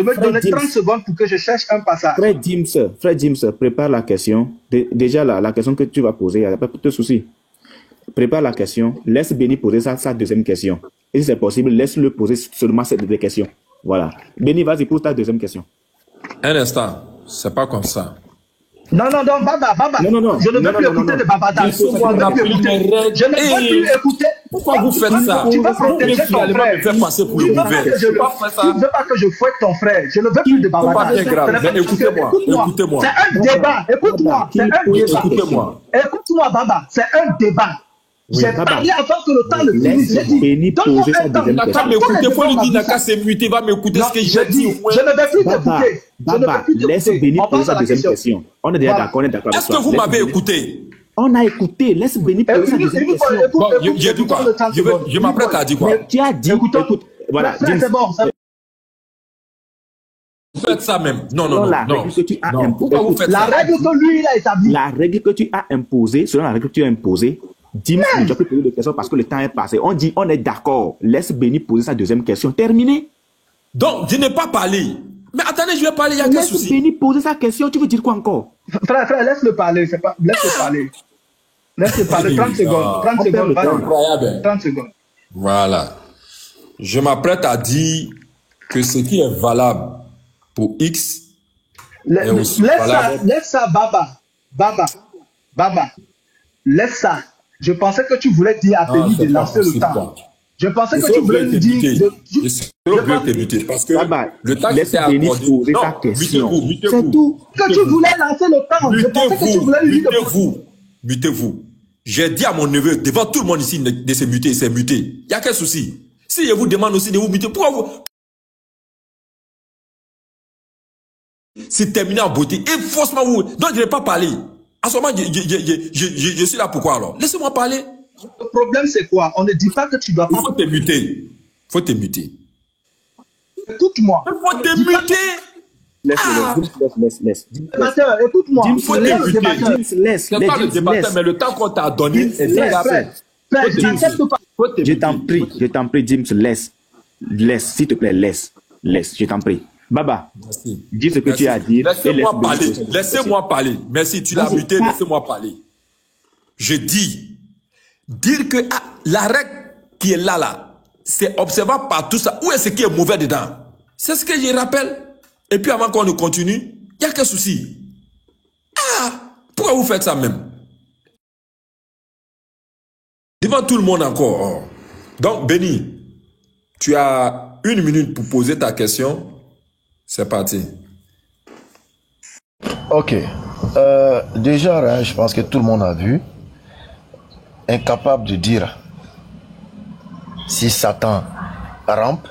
me donner 30 secondes pour que je cherche un passage. Fred James, prépare la question. Déjà, la question que tu vas poser, il n'y a pas de souci. Prépare la question. Laisse Béni poser sa deuxième question. Et si c'est possible, laisse-le poser seulement cette deux questions. Voilà. Béni, vas-y, pose ta deuxième question. Un instant. C'est pas comme ça. Non, Baba. Non. Je ne veux plus écouter le babadage. Je ne veux plus écouter. Pourquoi vous faites ça? Tu vas protéger ton frère. Me faire passer pour le mauvais. Tu ne veux pas que je fouette ton frère. Je ne veux plus de babadage. C'est pas grave. Écoutez-moi. C'est un débat. Écoute-moi. C'est un débat. Écoutez-moi. Écoute-moi, Baba. C'est un débat. J'ai parlé avant que le temps le finisse. Laisse Béni poser sa deuxième question. Attends, m'écoutez, faut lui dire, n'a qu'à s'émuter, va m'écouter ce que je dis. Je ne vais plus t'écouter. Baba, laisse Béni poser sa deuxième question. On est déjà d'accord, Est-ce que vous m'avez écouté? On a écouté, laisse Béni poser sa deuxième question. Bon, j'ai dit quoi? Je m'apprête à dire quoi? Tu as dit, écoute, voilà. C'est bon. Vous faites ça même. Non. Pourquoi vous faites ça? La règle que lui, il a établie. La règle que tu as imposée, selon la règle que tu as imposée, Dim, tu as pu poser des questions parce que le temps est passé. On dit, on est d'accord. Laisse Béni poser sa deuxième question. Terminé. Donc, je n'ai pas parlé. Mais attendez, je vais parler, il y a quel souci? Laisse Béni poser sa question. Tu veux dire quoi encore? Frère, laisse-le parler. Laisse-le parler. Laisse-le parler. 30 secondes. 30 secondes. Voilà. Je m'apprête à dire que ce qui est valable pour X est aussi valable. Laisse ça, Baba. Laisse ça. Je pensais que tu voulais dire à Béni de lancer le temps. Je pensais que tu voulais lui dire... Je serais obligé de t'éviter parce que le temps laisse Béni poser sa question. C'est tout. Que tu voulais lancer le temps. Je pensais que tu voulais lui dire... Mutez-vous. J'ai dit à mon neveu, devant tout le monde ici, de se muter, il s'est muté. Il n'y a quel souci? Si je vous demande aussi de vous muter, pourquoi vous... C'est terminé en beauté. Et forcément, vous... Donc, je n'ai pas parlé. À ce moment, je suis là pourquoi alors? Laissez-moi parler. Le problème, c'est quoi? On ne dit pas que tu dois pas... Il faut te muter. Il faut te muter. Écoute-moi. Il faut te muter. Laisse. Débatteur, écoute-moi. Il faut te muter. Laisse. C'est pas le débatteur, mais le temps qu'on t'a donné, c'est la peine. Je t'en prie, James, laisse, s'il te plaît, laisse, je t'en prie. Baba, merci. Dis ce que tu as à dire. Laissez-moi parler. Merci, tu l'as muté, laissez-moi parler. Je dis, dire que la règle qui est là, c'est observable par tout ça. Où est-ce qui est mauvais dedans? C'est ce que je rappelle. Et puis avant qu'on ne continue, il y a quel souci? Pourquoi vous faites ça même? Devant tout le monde encore. Donc, Béni, tu as 1 minute pour poser ta question. C'est parti. Ok. Déjà, je pense que tout le monde a vu. Incapable de dire si Satan rampe.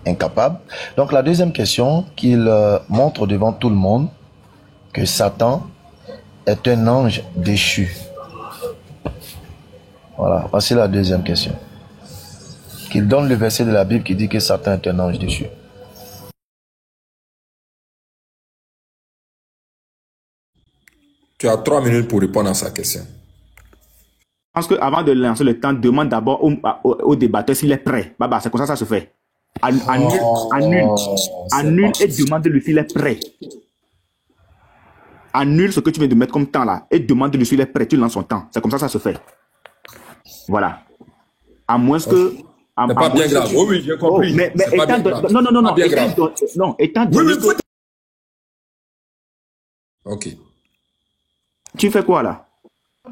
Incapable. Donc la deuxième question, qu'il montre devant tout le monde que Satan est un ange déchu. Voilà, voici la deuxième question. Qu'il donne le verset de la Bible qui dit que Satan est un ange déchu. Tu as 3 minutes pour répondre à sa question. Je pense qu'avant de lancer le temps, demande d'abord au débatteur s'il est prêt. Baba, c'est comme ça que ça se fait. Annule et demande-lui s'il est prêt. Annule ce que tu viens de mettre comme temps là et demande-lui s'il est prêt. Tu lances son temps. C'est comme ça que ça se fait. Voilà. À moins que... C'est pas bien grave. Oui, j'ai compris. Mais étant donné... Non. Étant donné que... Ok. Tu fais quoi là?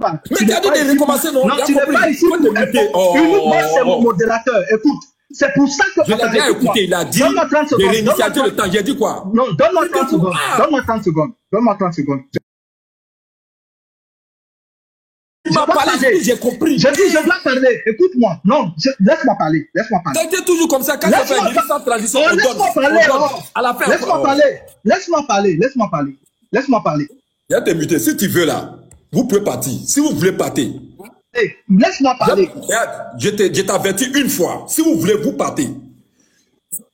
Mais tu as dit de recommencer, non? Non, tu n'es pas ici pour uniquement c'est mon modérateur. Écoute, c'est pour ça que... Je l'ai bien écouté, il a dit de réinitialiser le temps. J'ai dit quoi? Non, donne-moi 30 secondes. Donne-moi 30 secondes. Donne-moi 30 secondes. Tu m'as parlé, j'ai compris. Je dis, je dois parler. Écoute-moi. Non, laisse-moi parler. Laisse-moi parler. Ça a été toujours comme ça. Quand ça fait une transition, on donne. À la fin, laisse-moi parler. Laisse-moi parler. Laisse-moi parler. Laisse-moi parler. Il y a des mutés. Si tu veux là, vous pouvez partir. Si vous voulez partir. Laisse-moi parler. Je t'avertis une fois. Si vous voulez, vous partez.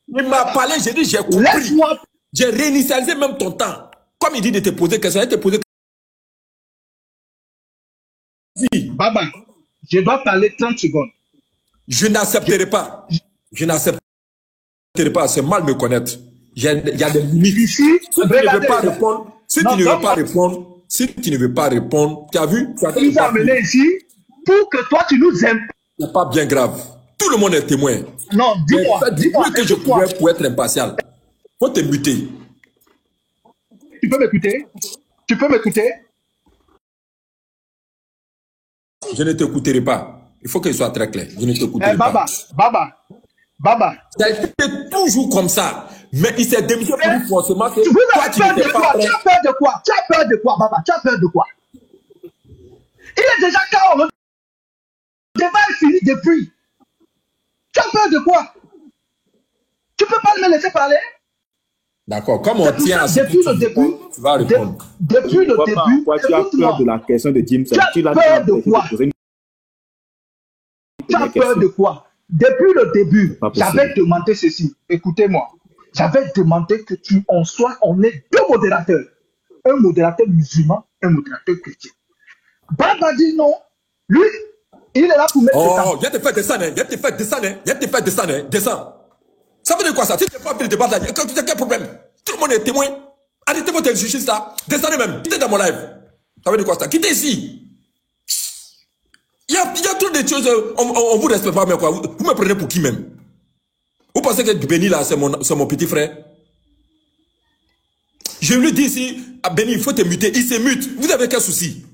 Il m'a parlé, j'ai dit, j'ai compris. J'ai réinitialisé même ton temps. Comme il dit de te poser question, il te poser question. Baba, je dois parler 30 secondes. Je n'accepterai pas. Je n'accepterai pas. C'est mal me connaître. Il y a des limites. Ici, si tu ne veux pas répondre, si tu ne veux pas répondre, tu as vu? Tu nous as amené ici pour que toi, tu nous aimes. Ce n'est pas bien grave. Tout le monde est témoin. Non, dis-moi. Dis-moi que je pouvais pour être impartial. Faut te muter. Tu peux m'écouter? Tu peux m'écouter? Je ne t'écouterai pas. Il faut qu'il soit très clair. Je ne t'écouterai pas. Baba. Ça a été toujours comme ça. Mais il s'est démissionné pour forcément que toi, tu n'étais pas prêt. Tu as peur de quoi? Tu as peur de quoi, Baba? Tu as peur de quoi? Il est déjà KO. Le débat est fini depuis. Tu as peur de quoi? Tu peux pas me laisser parler? D'accord. Comme on tient à ce depuis le début, tu vas répondre. Depuis le début, tu as peur de la question de Jim. Tu as peur de quoi? Tu as peur de quoi? Depuis le début, j'avais demandé ceci. Écoutez-moi. J'avais demandé que on ait 2 modérateurs. Un modérateur musulman, un modérateur chrétien. Baba dit non. Lui, il est là pour mettre le temps. Viens te faire descendre. Descends. Ça veut dire quoi ça? Si tu n'as pas pris le débat là, quel problème? Tout le monde est témoin. Arrêtez votre injustice là. Descendez même. Quittez dans mon live. Ça veut dire quoi ça? Quittez ici. Il y a trop de choses. On vous respecte pas, mais quoi? Vous me prenez pour qui même? Vous pensez que Béni là, c'est mon petit frère? Je lui dis ici, à Béni, il faut te muter. Il se mute. Vous avez quel souci?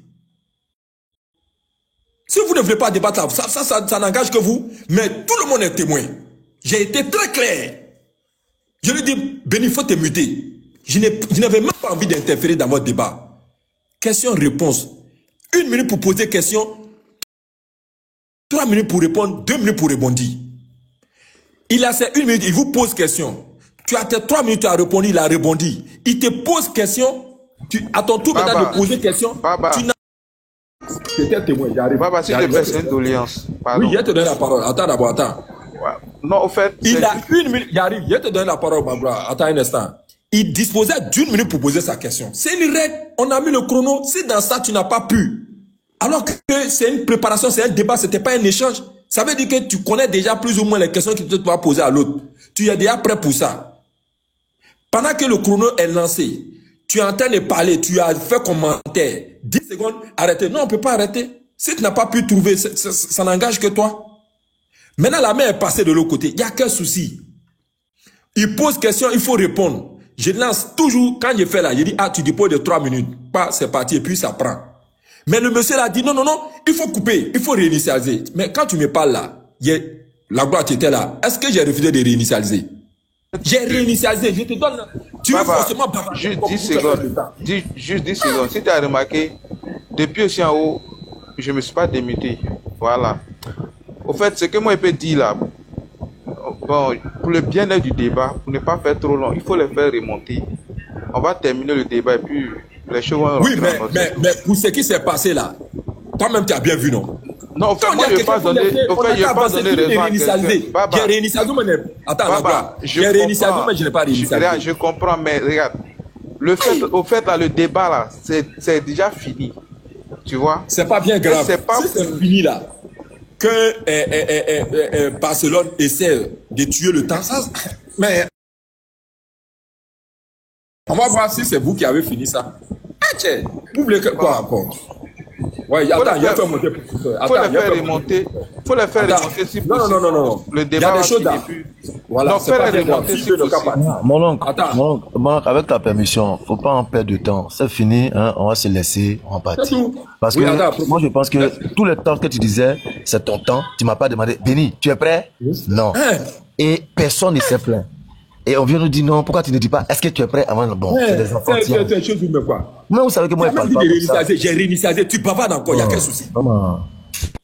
Si vous ne voulez pas débattre là, ça n'engage que vous. Mais tout le monde est témoin. J'ai été très clair. Je lui dis, Béni, il faut te muter. Je n'avais même pas envie d'interférer dans votre débat. Question-réponse. 1 minute pour poser question. 3 minutes pour répondre, 2 minutes pour rebondir. Il a ces 1 minute, il vous pose question. Tu as tes 3 minutes à répondre, il a rebondi. Il te pose question, à ton tour maintenant Baba, de poser question, Baba, tu n'as... J'étais témoin, j'arrive. Baba, s'il te plaît, c'est une doléance. Pardon. Oui, je te donne la parole. Attends d'abord, attends. Ouais. Non, au fait, Il a une minute, j'arrive, je te donne la parole, ma bro. Attends un instant. Il disposait d'une minute pour poser sa question. C'est une règle, on a mis le chrono. Si dans ça, tu n'as pas pu, alors que c'est une préparation, c'est un débat, c'était pas un échange. Ça veut dire que tu connais déjà plus ou moins les questions que tu dois poser à l'autre. Tu es déjà prêt pour ça. Pendant que le chrono est lancé, tu es en train de parler, tu as fait commentaire. 10 secondes, arrêtez. Non, on ne peut pas arrêter. Si tu n'as pas pu trouver, ça n'engage que toi. Maintenant, la main est passée de l'autre côté. Il n'y a qu'un souci. Il pose question, il faut répondre. Je lance toujours, quand je fais là, je dis, ah, tu déposes de 3 minutes. Pas, c'est parti, et puis ça prend. Mais le monsieur a dit, non, non, non, il faut couper, il faut réinitialiser. Mais quand tu me parles là, la gloire qui était là, est-ce que j'ai refusé de réinitialiser? J'ai réinitialisé, je te donne. Tu veux forcément bavarder. Juste 10 secondes. Juste 10 secondes. Si tu as remarqué, depuis aussi en haut, je ne me suis pas démuté. Voilà. Au fait, ce que moi je peux dire là, bon, pour le bien-être du débat, pour ne pas faire trop long, il faut les faire remonter. On va terminer le débat et puis les choses vont... Oui, mais pour ce qui s'est passé là, toi-même tu as bien vu, non? Non, au fait, moi je ne vais pas donner raison à quelqu'un. J'ai réinitialisé, mais... Attends, j'ai réinitialisé, mais je n'ai pas réinitialisé. Je comprends, mais regarde, au fait là, le débat là, c'est déjà fini. Tu vois? C'est pas bien grave. Si c'est fini là, que Barcelone essaie de tuer le temps, ça... Mais... On va voir si c'est vous qui avez fini ça. Ah, tiens, vous voulez quoi encore? Ouais, attends, il y a fait monter. Faut les faire remonter. Faut les faire remonter si possible. Non. Le débat va finir plus. Voilà, donc, faire les remonter si possible. Mon oncle, avec ta permission, faut pas en perdre de temps. C'est fini, hein, on va se laisser, on va partir. Parce que moi, je pense que tout le temps que tu disais, c'est ton temps. Tu m'as pas demandé, Béni, tu es prêt? Non. Et personne ne s'est plaint. Et on vient nous dire non, pourquoi tu ne dis pas, est-ce que tu es prêt avant le bon? C'est des enfants. C'est chose ou quoi? Mais vous savez que moi, je parle pas. J'ai réinitialisé, tu bavardes encore, il y a quel souci?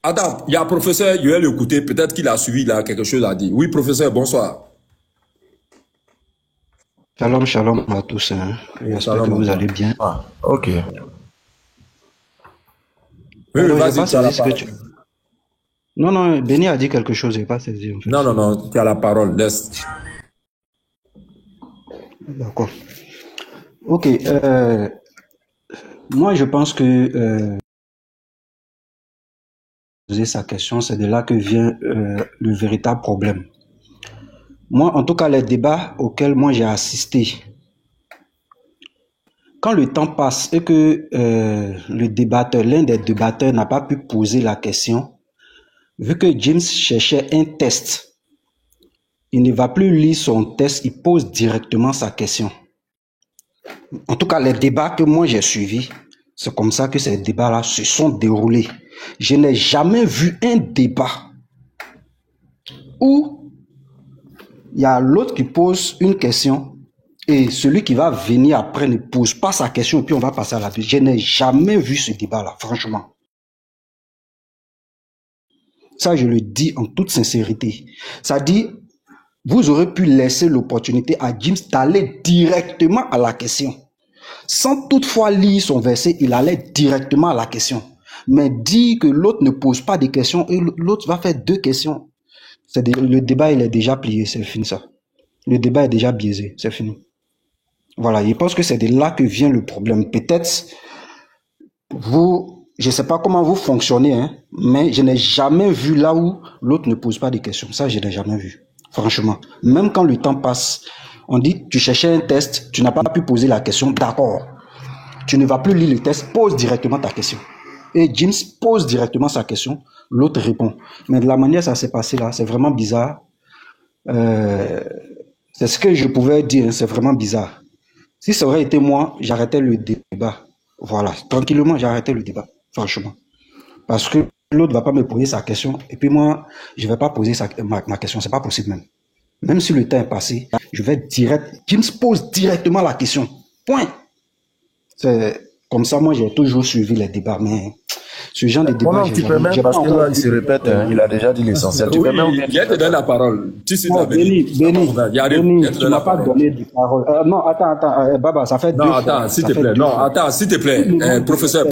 Attends, il y a un professeur, il va l'écouter, peut-être qu'il a suivi, il a quelque chose à dire. Oui, professeur, bonsoir. Shalom à tous. J'espère que vous allez bien. Ah, ok. Oui, vas-y, Non, Béni a dit quelque chose, je n'ai pas saisi. En fait. Non, tu as la parole, laisse. D'accord. Ok. Moi, je pense que poser sa question, c'est de là que vient le véritable problème. Moi, en tout cas, les débats auxquels moi j'ai assisté, quand le temps passe et que l'un des débatteurs n'a pas pu poser la question, vu que James cherchait un test, il ne va plus lire son test, il pose directement sa question. En tout cas, les débats que moi j'ai suivis, c'est comme ça que ces débats-là se sont déroulés. Je n'ai jamais vu un débat où il y a l'autre qui pose une question et celui qui va venir après ne pose pas sa question et puis on va passer à la suite. Je n'ai jamais vu ce débat-là, franchement. Ça, je le dis en toute sincérité. Ça dit, vous aurez pu laisser l'opportunité à James d'aller directement à la question. Sans toutefois lire son verset, il allait directement à la question. Mais dire que l'autre ne pose pas de questions et l'autre va faire 2 questions. Le débat, il est déjà plié, c'est fini ça. Le débat est déjà biaisé, c'est fini. Voilà, je pense que c'est de là que vient le problème. Peut-être, je ne sais pas comment vous fonctionnez, hein, mais je n'ai jamais vu là où l'autre ne pose pas de questions. Ça, je n'ai jamais vu. Franchement, même quand le temps passe, on dit tu cherchais un test, tu n'as pas pu poser la question, d'accord. Tu ne vas plus lire le test, pose directement ta question. Et James pose directement sa question, l'autre répond. Mais de la manière dont ça s'est passé là, c'est vraiment bizarre. C'est ce que je pouvais dire, c'est vraiment bizarre. Si ça aurait été moi, j'arrêtais le débat. Voilà, tranquillement, j'arrêtais le débat, franchement. Parce que l'autre ne va pas me poser sa question, et puis moi, je ne vais pas poser ma question, c'est pas possible même. Même si le temps est passé, je vais direct, James pose directement la question. Point. C'est comme ça, moi, j'ai toujours suivi les débats, mais Ce genre de débat, Mon oncle, tu peux même, parce que là, il se répète, hein, il a déjà dit l'essentiel. Tu peux même. Oui, il te donne la parole. Tu sais, non, Béni, tu tu m'as pas donné de parole. Non, attends, Baba, ça fait deux non, fois. attends, s'il te plaît. Non, attends, s'il te plaît. Professeur.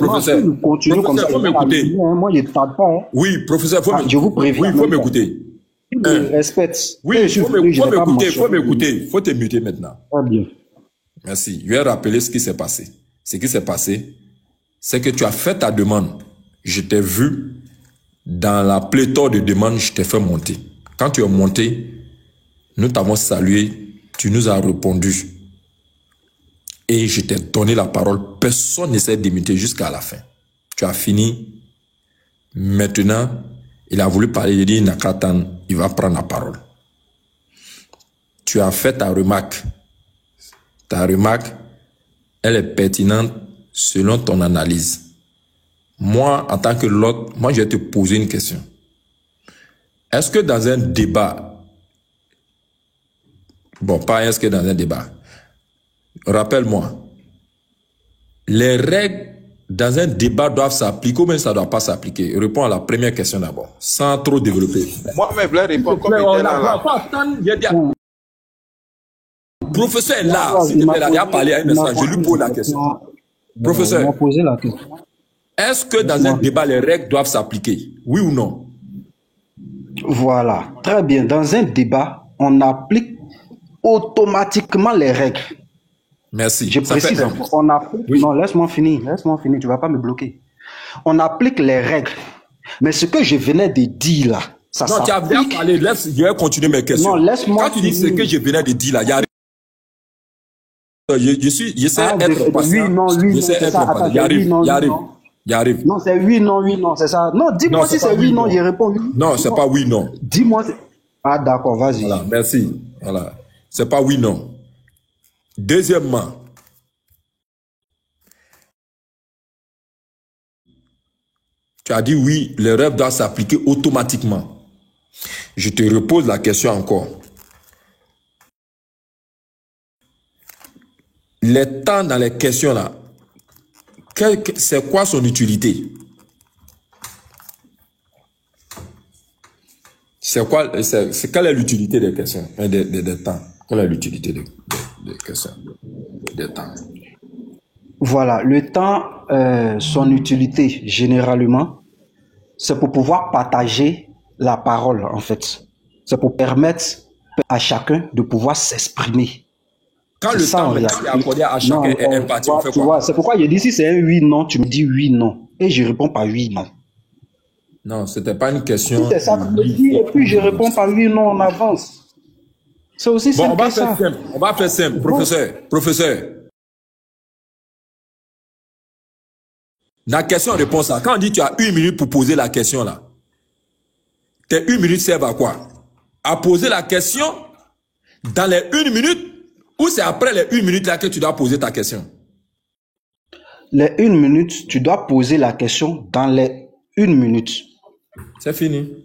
Continue comme ça. Faut m'écouter. Moi, je ne tarde pas. Hein. Oui, professeur, je vous préviens. Oui, il faut m'écouter. Respecte. Oui, il faut m'écouter. Faut te muter maintenant. Très bien. Merci. Je vais rappeler ce qui s'est passé. Ce qui s'est passé, c'est que tu as fait ta demande. Je t'ai vu dans la pléthore de demandes, je t'ai fait monter. Quand tu es monté, nous t'avons salué, tu nous as répondu. Et je t'ai donné la parole. Personne n'essaie d'imiter jusqu'à la fin. Tu as fini. Maintenant, il a voulu parler, il dit Nakatan, il va prendre la parole. Tu as fait ta remarque. Ta remarque, elle est pertinente selon ton analyse. Moi, en tant que l'autre, moi, je vais te poser une question. Est-ce que dans un débat, bon, pas est-ce que dans un débat, rappelle-moi, les règles dans un débat doivent s'appliquer ou même ça ne doit pas s'appliquer? Réponds à la première question d'abord, sans trop développer. Moi-même, je vais répondre comme il était là. Professeur est là, s'il te plaît, il a parlé à un instant, je lui pose la question. Professeur, est-ce que dans un débat, les règles doivent s'appliquer? Oui ou non? Voilà, très bien. Dans un débat, on applique automatiquement les règles. Merci. Je précise, on applique... Oui. Non, laisse-moi finir, tu ne vas pas me bloquer. On applique les règles. Mais ce que je venais de dire là, ça s'applique... Non, tu as bien parlé, je vais continuer mes questions. Non, laisse-moi Quand tu dis ce que je venais de dire là, il y a... Je sais être patient. Oui, non, il arrive. Non, c'est oui, non, c'est ça. Non, dis-moi si c'est oui, non, il répond oui. Non, c'est pas oui, non. Dis-moi. Ah, d'accord, vas-y. Voilà, merci. Voilà. C'est pas oui, non. Deuxièmement, tu as dit oui, les rêves doivent s'appliquer automatiquement. Je te repose la question encore. Les temps dans les questions là, c'est quoi son utilité? Quelle est l'utilité des questions, des temps? Quelle est l'utilité des questions, des temps? Voilà, le temps, son utilité généralement, c'est pour pouvoir partager la parole en fait. C'est pour permettre à chacun de pouvoir s'exprimer. Quand le temps est accordé à chacun est imparti, on fait quoi? C'est pourquoi je dis si c'est un oui, non, tu me dis oui, non. Et je réponds par oui, non. Non, c'était pas une question. C'est ça que je dis, et puis je réponds par oui, non, on avance. C'est aussi simple que ça. On va faire simple, professeur. La question-réponse là, quand on dit tu as 1 minute pour poser la question là, tes 1 minute servent à quoi? À poser la question dans les 1 minute ou c'est après les 1 minute là que tu dois poser ta question? Les 1 minute, tu dois poser la question dans les 1 minute. C'est fini.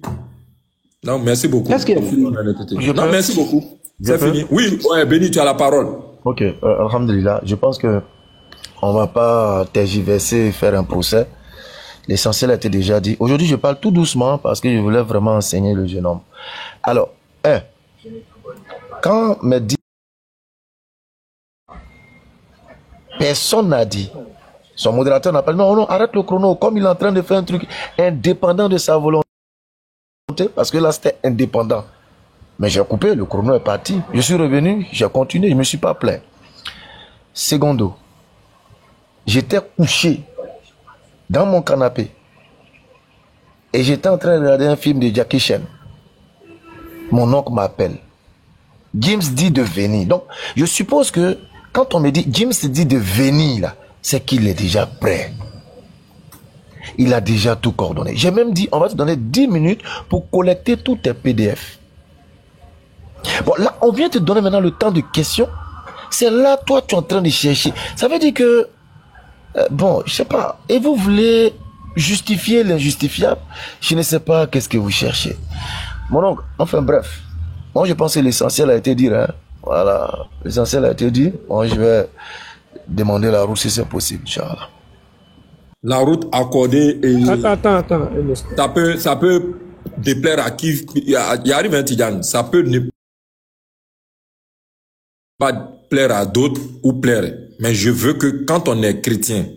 Non, merci beaucoup. Qu'est-ce qu'il y a fini? Non, merci beaucoup. C'est fini. Oui, ouais, Béni, tu as la parole. Ok, alhamdulillah, je pense que on va pas tergiverser et faire un procès. L'essentiel a été déjà dit. Aujourd'hui, je parle tout doucement parce que je voulais vraiment enseigner le jeune homme. Alors, quand me dit personne n'a dit, son modérateur n'a pas dit non, arrête le chrono, comme il est en train de faire un truc indépendant de sa volonté, parce que là c'était indépendant. Mais j'ai coupé, le chrono est parti. Je suis revenu, j'ai continué, je ne me suis pas plaint. Secondo, j'étais couché dans mon canapé et j'étais en train de regarder un film de Jackie Chan. Mon oncle m'appelle. James dit de venir. Donc, je suppose que quand on me dit James dit de venir, là, c'est qu'il est déjà prêt. Il a déjà tout coordonné. J'ai même dit, on va te donner 10 minutes pour collecter tous tes PDF. Bon, là, on vient te donner maintenant le temps de questions. C'est là, toi, tu es en train de chercher. Ça veut dire que, bon, je sais pas, et vous voulez justifier l'injustifiable? Je ne sais pas qu'est-ce que vous cherchez. Mon oncle, enfin bref. Moi, je pense que l'essentiel a été dit, hein. Voilà, l'essentiel a été dit. Moi, je vais demander la route si c'est possible, Inch'Allah. la route accordée et Attends. ça peut déplaire à qui, il arrive un Tidjane, ça peut ne pas plaire à d'autres ou plaire. Mais je veux que quand on est chrétien,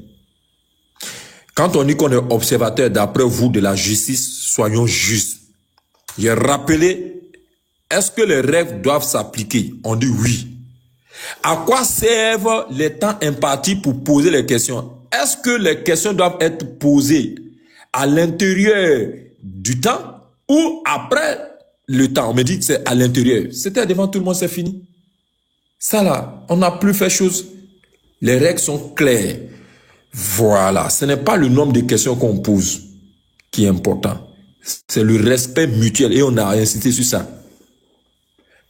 quand on dit qu'on est observateur d'après vous de la justice, soyons justes. J'ai rappelé, est-ce que les règles doivent s'appliquer? On dit oui. À quoi servent les temps impartis pour poser les questions? Est-ce que les questions doivent être posées à l'intérieur du temps ou après le temps? On me dit que c'est à l'intérieur. C'était devant tout le monde, c'est fini. Ça là, on n'a plus fait chose. Les règles sont claires. Voilà, ce n'est pas le nombre de questions qu'on pose qui est important. C'est le respect mutuel et on a insisté sur ça.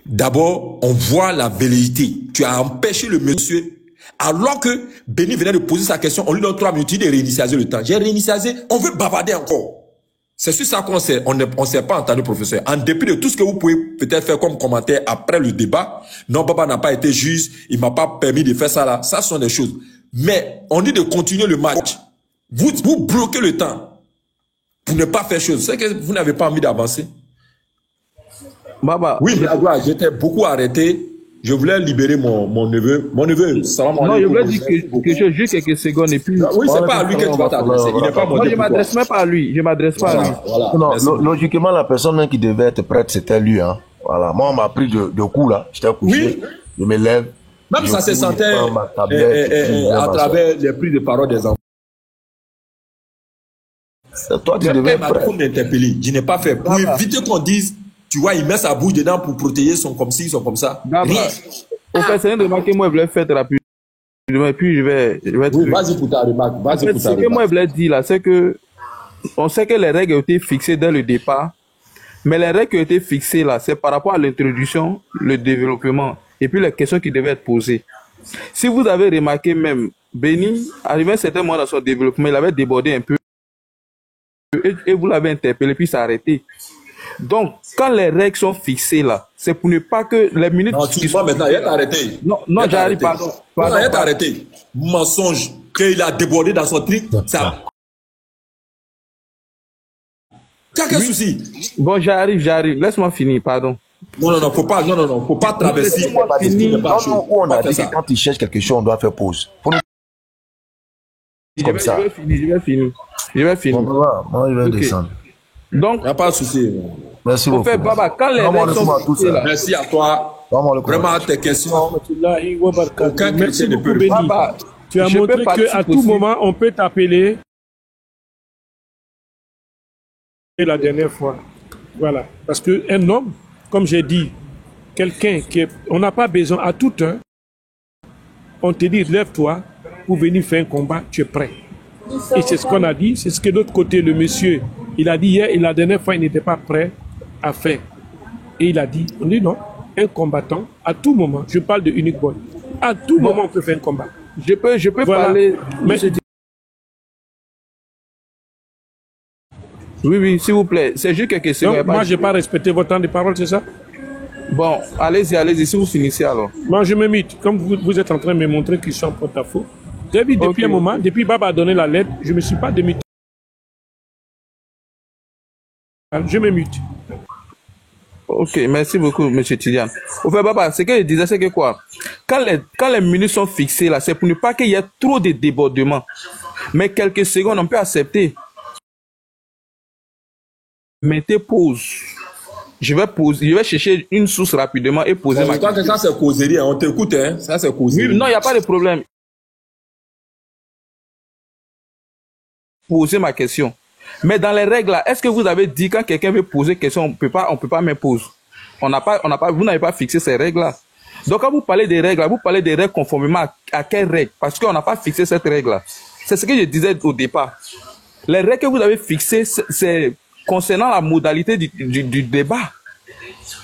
D'abord, on voit la velléité. Tu as empêché le monsieur, alors que Béni venait de poser sa question, on lui donne 3 minutes, il a réinitialisé le temps. J'ai réinitialisé, on veut bavarder encore. C'est sur ça qu'on s'est, on s'est pas entendu, professeur. En dépit de tout ce que vous pouvez peut-être faire comme commentaire après le débat, non, Baba n'a pas été juge, il m'a pas permis de faire ça là. Ça sont des choses. Mais on dit de continuer le match. Vous bloquez le temps pour ne pas faire chose. C'est que vous n'avez pas envie d'avancer. Baba. Oui, j'étais beaucoup arrêté. Je voulais libérer mon neveu. Mon neveu, salam alaikum. Non, je voulais dire que je juste quelques secondes et puis. Oui, c'est pas à lui que tu vas t'adresser. Il n'est pas mon Moi, je m'adresse même pas à lui. Je m'adresse pas à lui. Voilà. Non, logiquement, la personne qui devait être prête, c'était lui. Hein. Voilà. Moi, on m'a pris de coups là. J'étais couché. Oui. Je me lève. Même ça se sentait à travers les prises de parole des enfants. Toi, tu devais être prêt. M'interpeller. Je n'ai pas fait. Pour éviter qu'on dise, tu vois, il met sa bouche dedans pour protéger son comme ci, son comme ça. Rien. Au fait, c'est une remarque que moi, je voulais faire rapidement. Et puis, je vais oui, vas-y pour ta remarque. Vas-y pour ta remarque. Ce que moi, je voulais dire là, c'est que on sait que les règles ont été fixées dès le départ. Mais les règles qui ont été fixées là, c'est par rapport à l'introduction, le développement et puis les questions qui devaient être posées. Si vous avez remarqué même, Béni, arrivé à un certain moment dans son développement, il avait débordé un peu et vous l'avez interpellé puis s'est arrêté. Donc, quand les règles sont fixées là, c'est pour ne pas que les minutes... Non, tu vois maintenant, il est arrêté. Non, j'arrive, pardon. Non, il est arrêté. Mensonge, qu'il a débordé dans son truc, ça... Quel souci? Bon, j'arrive. Laisse-moi finir, pardon. Non, faut pas traverser. Non, on a dit que quand il cherche quelque chose, on doit faire pause. Je vais finir. Moi, je vais descendre. Donc, il n'y a pas de souci. Merci beaucoup. Fait, Baba, quand les règles sont fixées, là, merci à toi. Vraiment, tes questions. Aucun chrétien ne peut répondre. Baba, tu as montré qu'à tout moment, on peut t'appeler. La dernière fois. Voilà. Parce qu'un homme, comme j'ai dit, quelqu'un qui est... On n'a pas besoin à tout heure. On te dit, lève-toi pour venir faire un combat, tu es prêt. Et c'est ce qu'on a dit. C'est ce que de l'autre côté, le monsieur, il a dit hier, et la dernière fois, il n'était pas prêt à faire. Et il a dit, on dit non, un combattant, à tout moment, je parle de Unique Boy, à tout moment, on peut faire un combat. Je peux voilà. Parler... Mais, oui, s'il vous plaît. C'est juste quelque chose. Donc, moi, je n'ai pas respecté votre temps de parole, c'est ça? Bon, allez-y, si vous finissez alors. Moi, je me mute. Comme vous êtes en train de me montrer qu'ils sont en porte-à-faux. J'ai vu depuis un moment, depuis Baba a donné la lettre, je ne me suis pas démuté. Je me mute. Ok, merci beaucoup, M. Tidiane. Au fait, Baba, ce que je disais, c'est que quoi? Quand les minutes sont fixées, là, c'est pour ne pas qu'il y ait trop de débordements. Mais quelques secondes, on peut accepter. Mettez pause. Je vais chercher une source rapidement et poser ma question. Ça, c'est causerie, hein. On t'écoute, hein. Ça, c'est causerie. Oui, non, il n'y a pas de problème. Poser ma question. Mais dans les règles, là, est-ce que vous avez dit quand quelqu'un veut poser question, on peut pas mettre pause? Vous n'avez pas fixé ces règles-là. Donc, quand vous parlez des règles, vous parlez des règles conformément à quelles règles? Parce qu'on n'a pas fixé cette règle-là. C'est ce que je disais au départ. Les règles que vous avez fixées, c'est concernant la modalité du débat.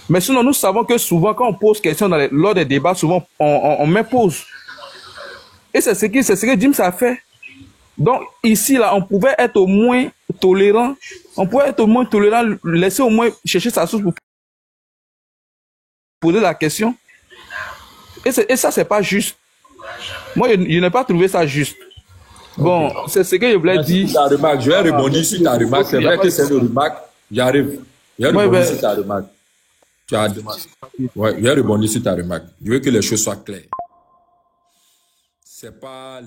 Mais sinon, nous savons que souvent, quand on pose question lors des débats, souvent, on met pause. Et c'est ce que James a fait. Donc, ici, là, on pouvait être au moins tolérant. Laisser au moins chercher sa source pour poser la question. Et ça, c'est pas juste. Moi, je n'ai pas trouvé ça juste. Bon, c'est ce que je voulais dire. Ta remarque, je vais rebondir sur ta remarque. C'est vrai que c'est une remarque. J'arrive. Je vais rebondir sur ta remarque. Tu as demandé. Ouais, je vais rebondir sur ta remarque. Je veux que les choses soient claires. C'est pas